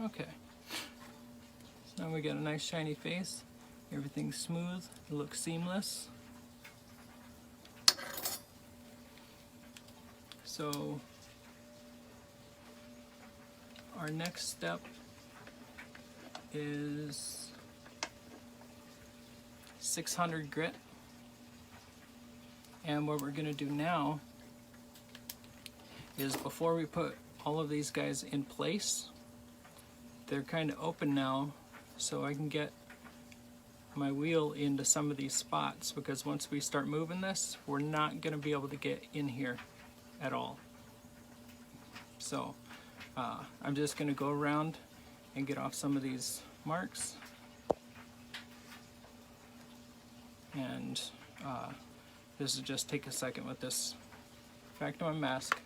Okay, so now we got a nice shiny face. Everything's smooth, it looks seamless. So our next step is 600 grit. And what we're going to do now is, before we put all of these guys in place, they're kind of open now, so I can get my wheel into some of these spots, because once we start moving this, we're not going to be able to get in here at all. So I'm just going to go around and get off some of these marks, and this will just take a second with this. Back to my mask.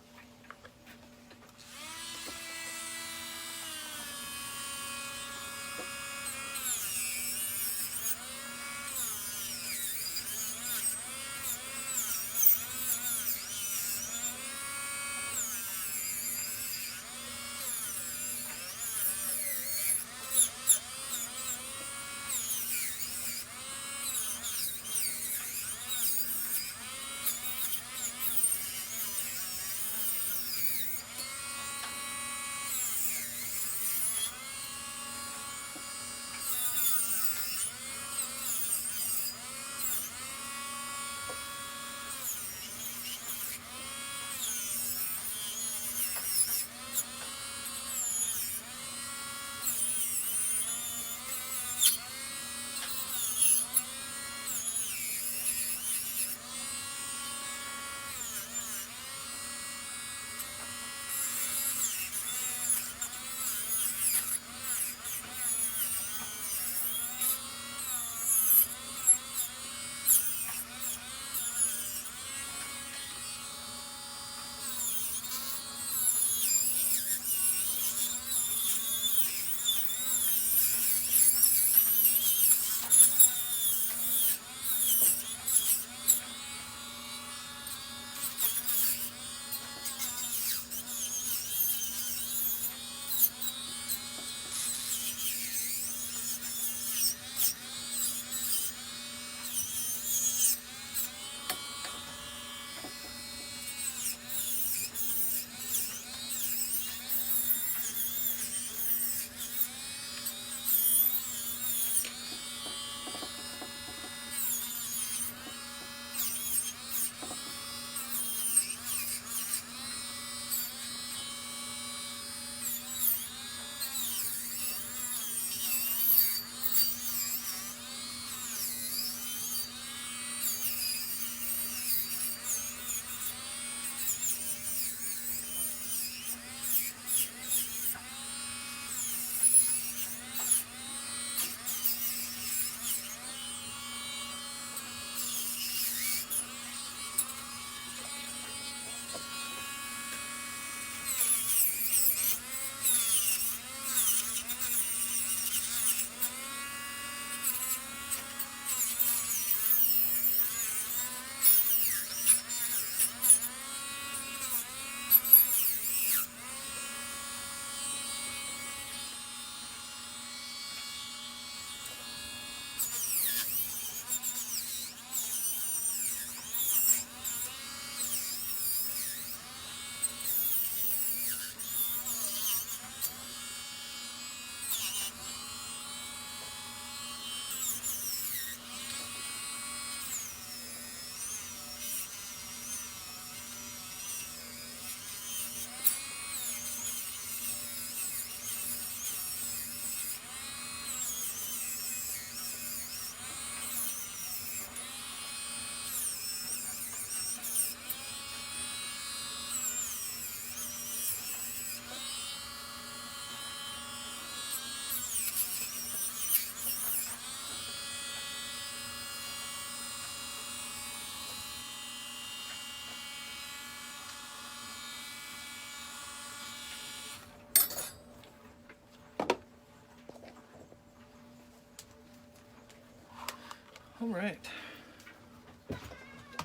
All right.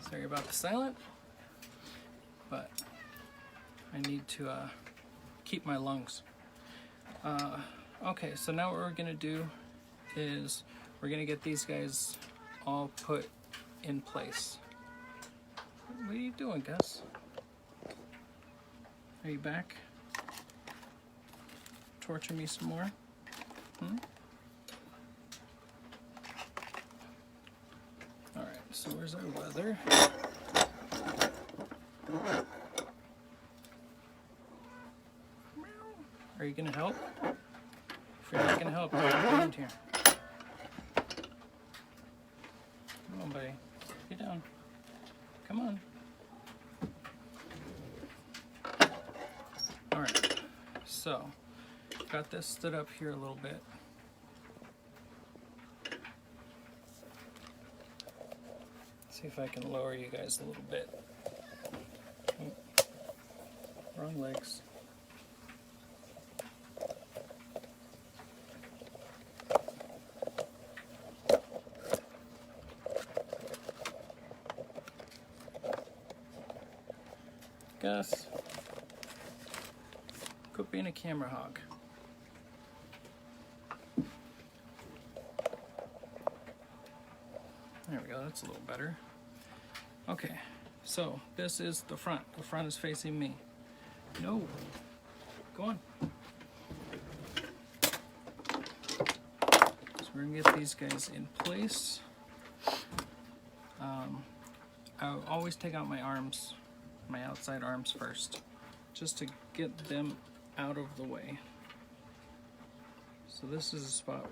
Sorry about the silent, but I need to keep my lungs. Okay, so now what we're gonna do is we're gonna get these guys all put in place. What are you doing, Gus? Are you back? Torture me some more? Alright, so where's our weather? Are you gonna help? If you're not gonna help, get down here. Come on, buddy. Get down. Come on. Alright, so got this stood up here a little bit. See if I can lower you guys a little bit. Oh, wrong legs. Gus, quit being a camera hog. There we go, that's a little better. Okay, so this is the front. The front is facing me. No, go on. So we're gonna get these guys in place. I always take out my arms, my outside arms first, just to get them out of the way. So this is a spot.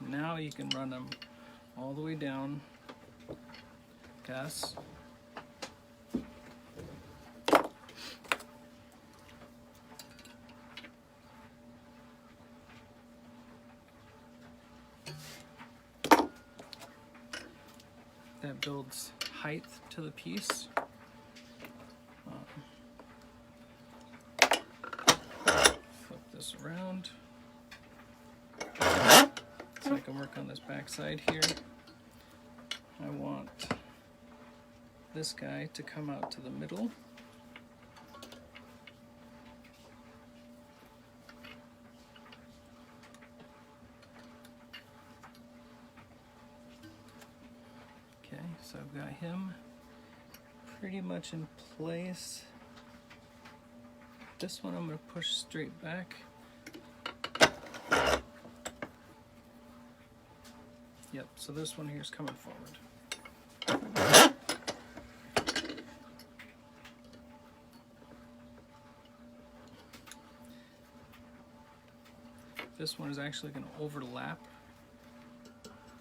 Now you can run them all the way down. Gus. That builds height to the piece. Flip this around so I can work on this back side here. I want this guy to come out to the middle. Okay, so I've got him pretty much in place. This one I'm going to push straight back. Yep, so this one here is coming forward. This one is actually going to overlap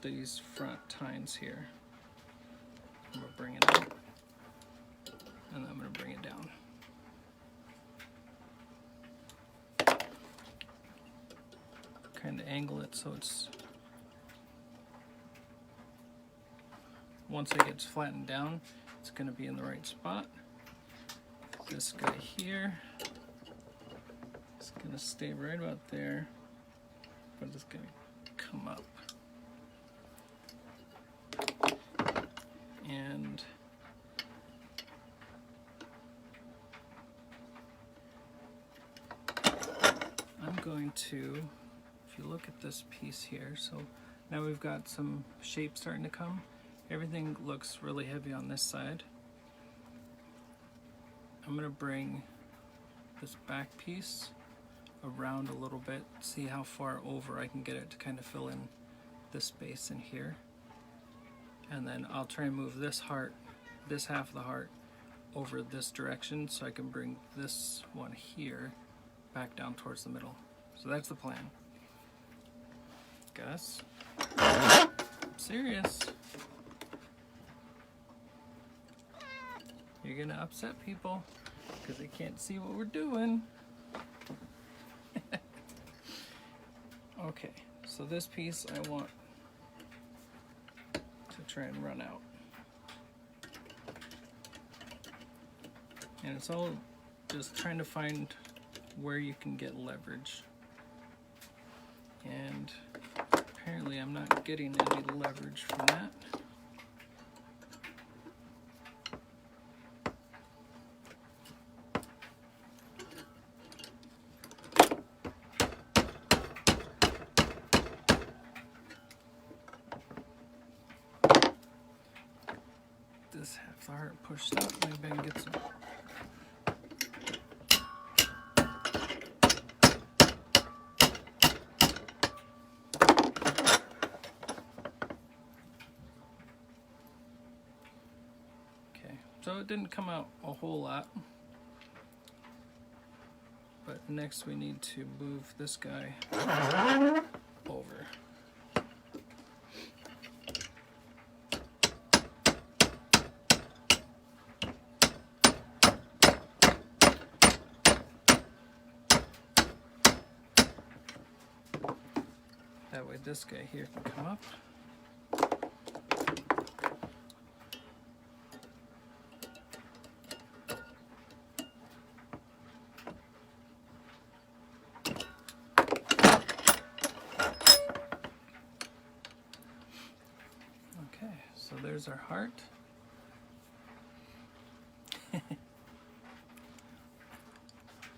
these front tines here. I'm going to bring it up, and then I'm going to bring it down. Kind of angle it so it's, once it gets flattened down, it's going to be in the right spot. This guy here is going to stay right about there, but it's going to come up. And I'm going to, if you look at this piece here, so now we've got some shape starting to come. Everything looks really heavy on this side. I'm going to bring this back piece around a little bit, see how far over I can get it to kind of fill in this space in here. And then I'll try and move this heart, this half of the heart, over this direction so I can bring this one here back down towards the middle. So that's the plan. Gus, I'm serious. You're gonna upset people because they can't see what we're doing. Okay, so this piece I want to try and run out. And it's all just trying to find where you can get leverage. And apparently I'm not getting any leverage from that. If the heart pushed up, maybe I can get some. Okay, so it didn't come out a whole lot. But next we need to move this guy over. That way this guy here can come up. Okay, so there's our heart.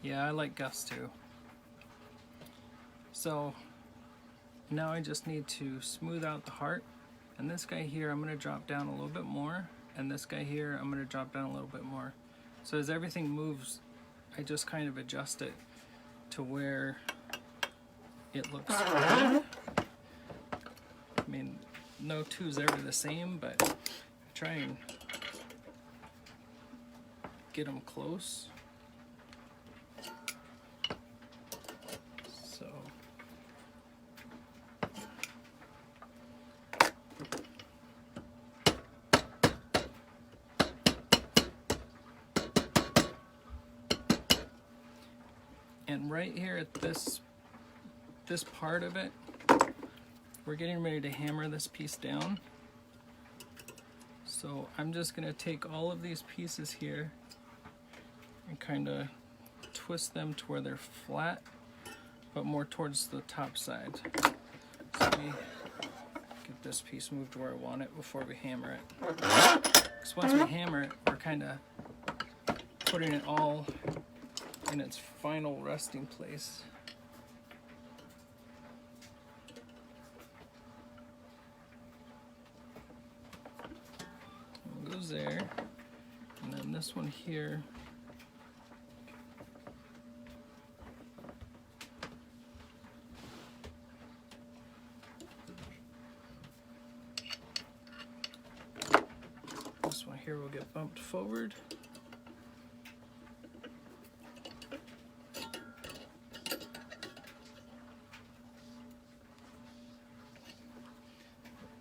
Yeah, I like Gus too. So now I just need to smooth out the heart, and this guy here I'm going to drop down a little bit more, and this guy here I'm going to drop down a little bit more. So as everything moves, I just kind of adjust it to where it looks good. I mean, no two's ever the same, but I try and get them close. So and right here at this part of it, we're getting ready to hammer this piece down. So I'm just going to take all of these pieces here and kind of twist them to where they're flat, but more towards the top side. So let me get this piece moved to where I want it before we hammer it. Because once we hammer it, we're kind of putting it all in its final resting place. It goes there, and then this one here. This one here will get bumped forward.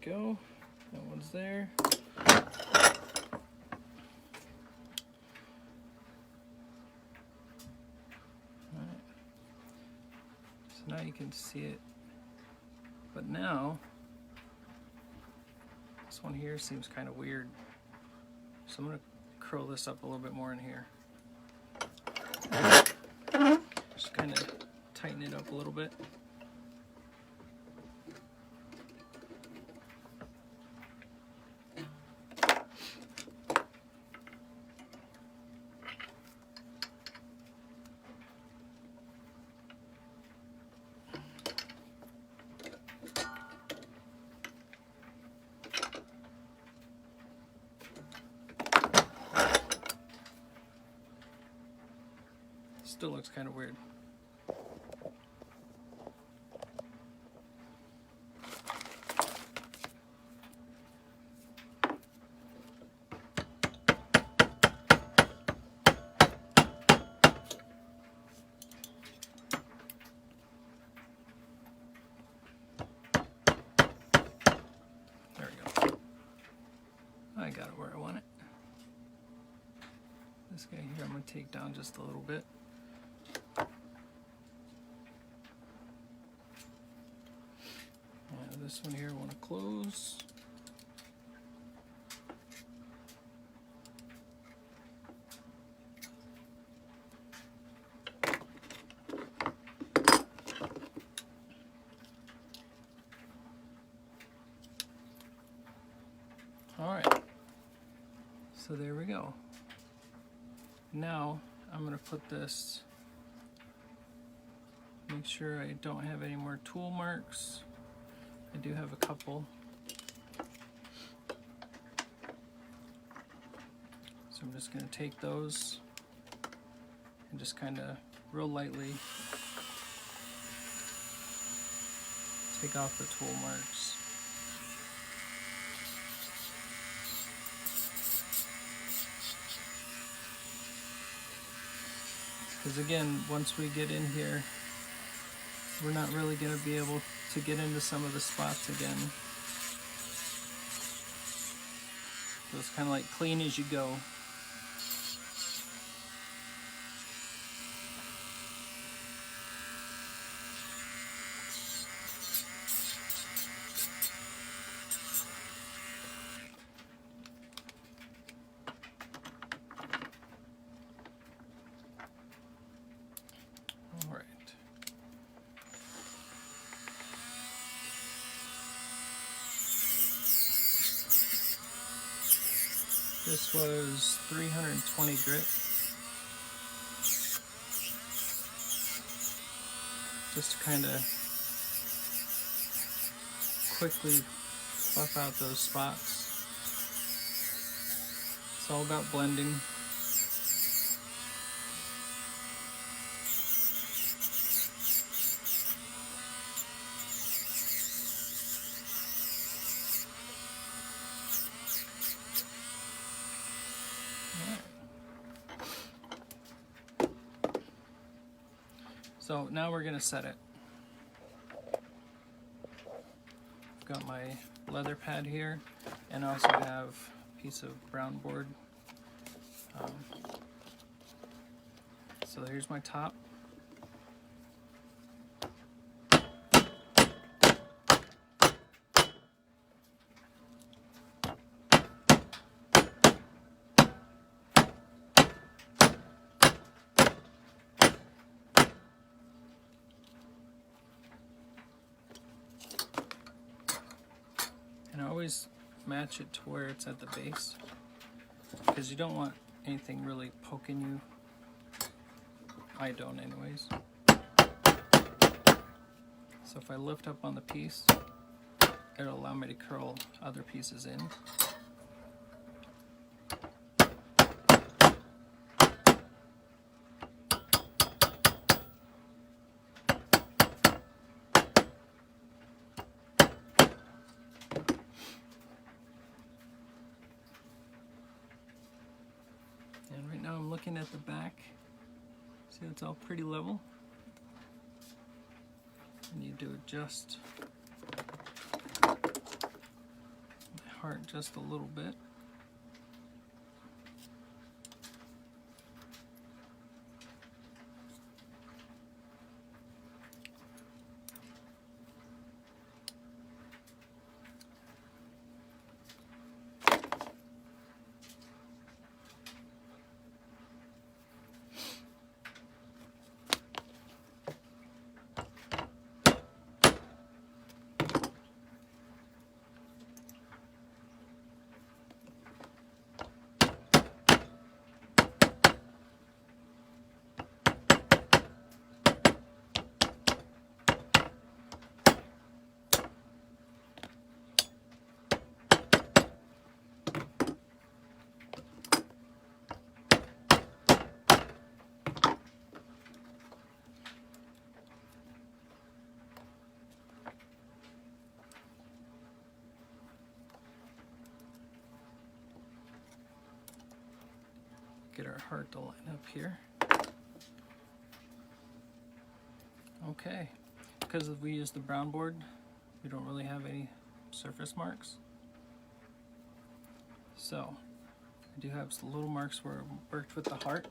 Go. That one's there. Alright. So now you can see it. But now, this one here seems kind of weird. So I'm going to curl this up a little bit more in here. Just kind of tighten it up a little bit. Still looks kind of weird. There we go. I got it where I want it. This guy here I'm going to take down just a little bit. This one here I want to close. All right, so there we go. Now I'm going to put this, make sure I don't have any more tool marks. I do have a couple. So I'm just going to take those and just kind of real lightly take off the tool marks. Because again, once we get in here, we're not really going to be able to get into some of the spots again. So it's kind of like clean as you go. All right. This was 320 grit. Just to kind of quickly buff out those spots. It's all about blending. So now we're going to set it. I've got my leather pad here, and I also have a piece of brown board. So here's my top. And I always match it to where it's at the base, because you don't want anything really poking you. I don't anyways. So if I lift up on the piece, it'll allow me to curl other pieces in. And right now I'm looking at the back. See, it's all pretty level. I need to adjust my heart just a little bit. Get our heart to line up here. Okay, because we use the brown board, we don't really have any surface marks. So I do have some little marks where I worked with the heart.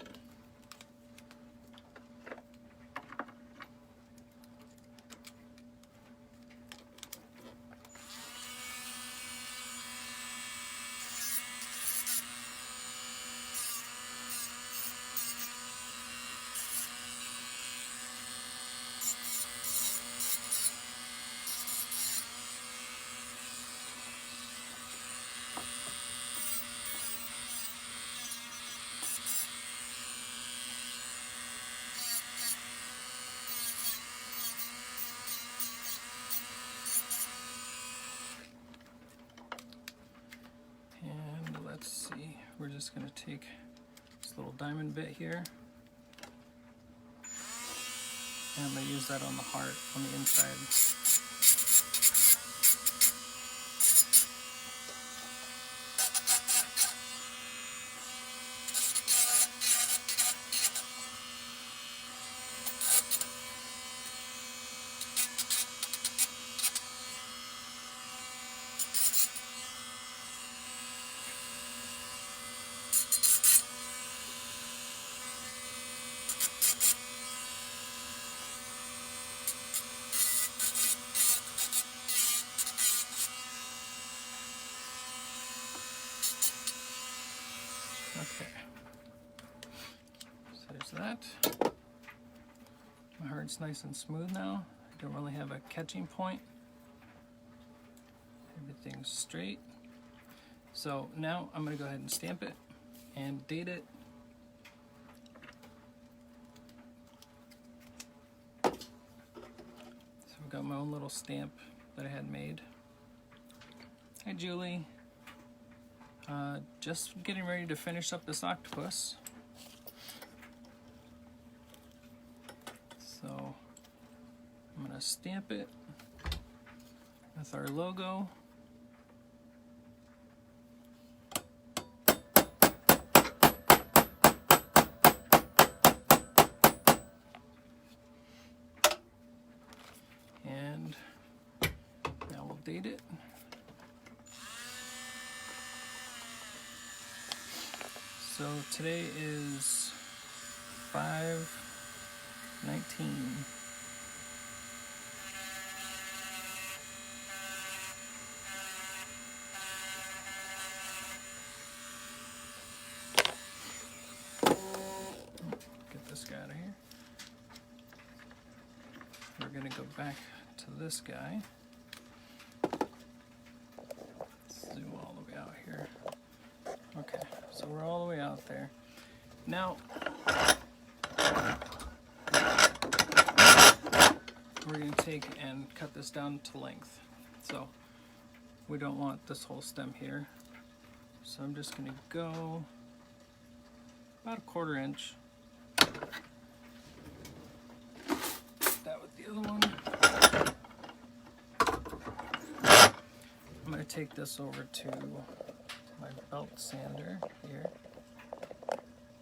And let's see, we're just going to take This little diamond bit here. And I'm going to use that on the heart on the inside. Okay, so there's that. My heart's nice and smooth now. I don't really have a catching point. Everything's straight. So now I'm going to go ahead and stamp it and date it. So I've got my own little stamp that I had made. Hi Julie. Just getting ready to finish up this octopus. So I'm going to stamp it with our logo. And now we'll date it. So today is 5/19. Get this guy out of here. We're going to go back to this guy. Zoom all the way out here. Okay, so we're all the way out there. Now, we're going to take and cut this down to length. So we don't want this whole stem here. So I'm just going to go about a 1/4 inch. That with the other one. I'm going to take this over to my belt sander here.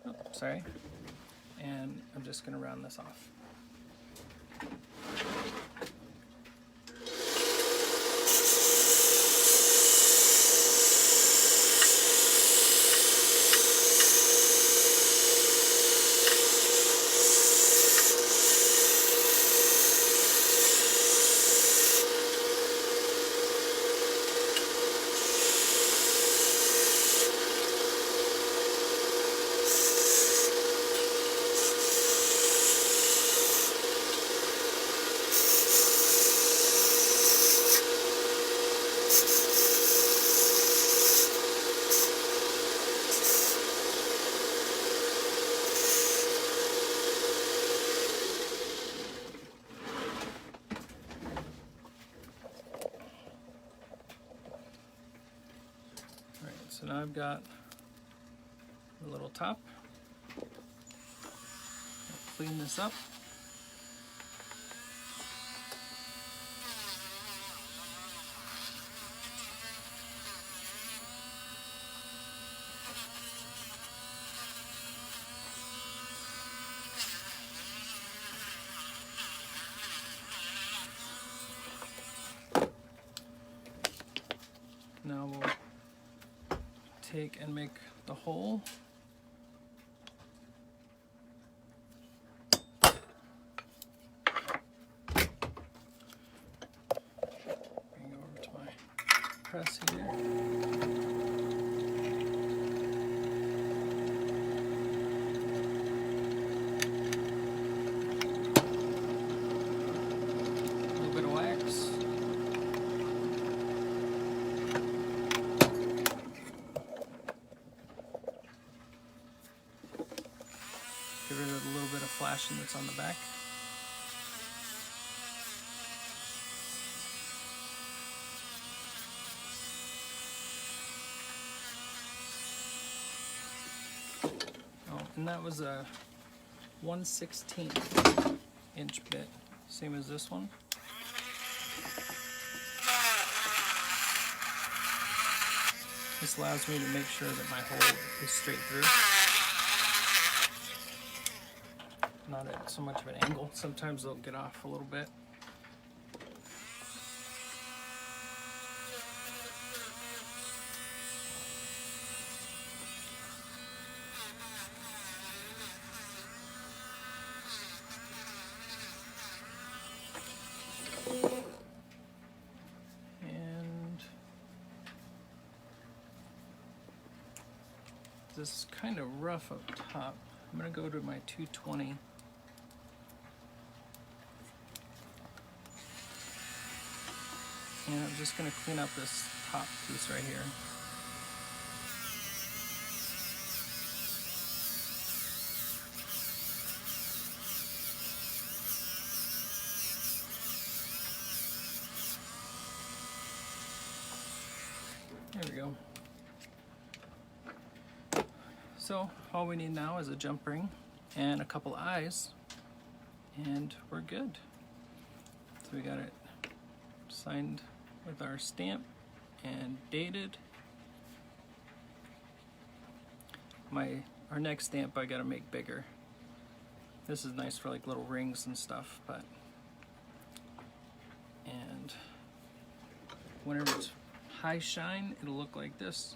Oh, sorry. And I'm just going to round this off. So now I've got the little top. I'll clean this up. Now we'll take and make the hole. Bring it over to my press here. A little bit of wax. Get rid of the little bit of flashing that's on the back. Oh, And that was a 1/16 inch bit, same as this one. This allows me to make sure that my hole is straight through. Not at so much of an angle. Sometimes they'll get off a little bit. This is kind of rough up top. I'm going to go to my 220. And I'm just going to clean up this top piece right here. There we go. So all we need now is a jump ring and a couple eyes, and we're good. So we got it signed with our stamp and dated. Our next stamp I gotta make bigger. This is nice for like little rings and stuff, but and whenever it's high shine, it'll look like this.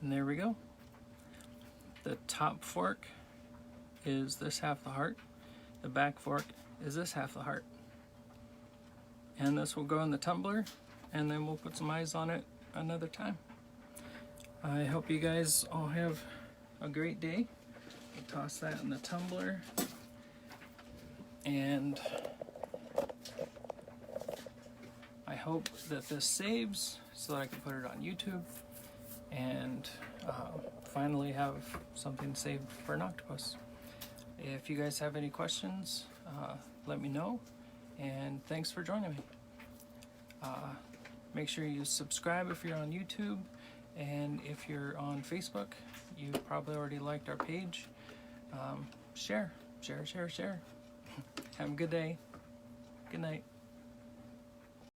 And there we go. The top fork is this half the heart. The back fork is this half the heart. And this will go in the tumbler, and then we'll put some eyes on it another time. I hope you guys all have a great day. I'll toss that in the tumbler. And I hope that this saves so that I can put it on YouTube and finally have something saved for an octopus. If you guys have any questions, let me know, and thanks for joining me. Make sure you subscribe if you're on YouTube, and if you're on Facebook, you probably already liked our page. Share. Have a good day. Good night.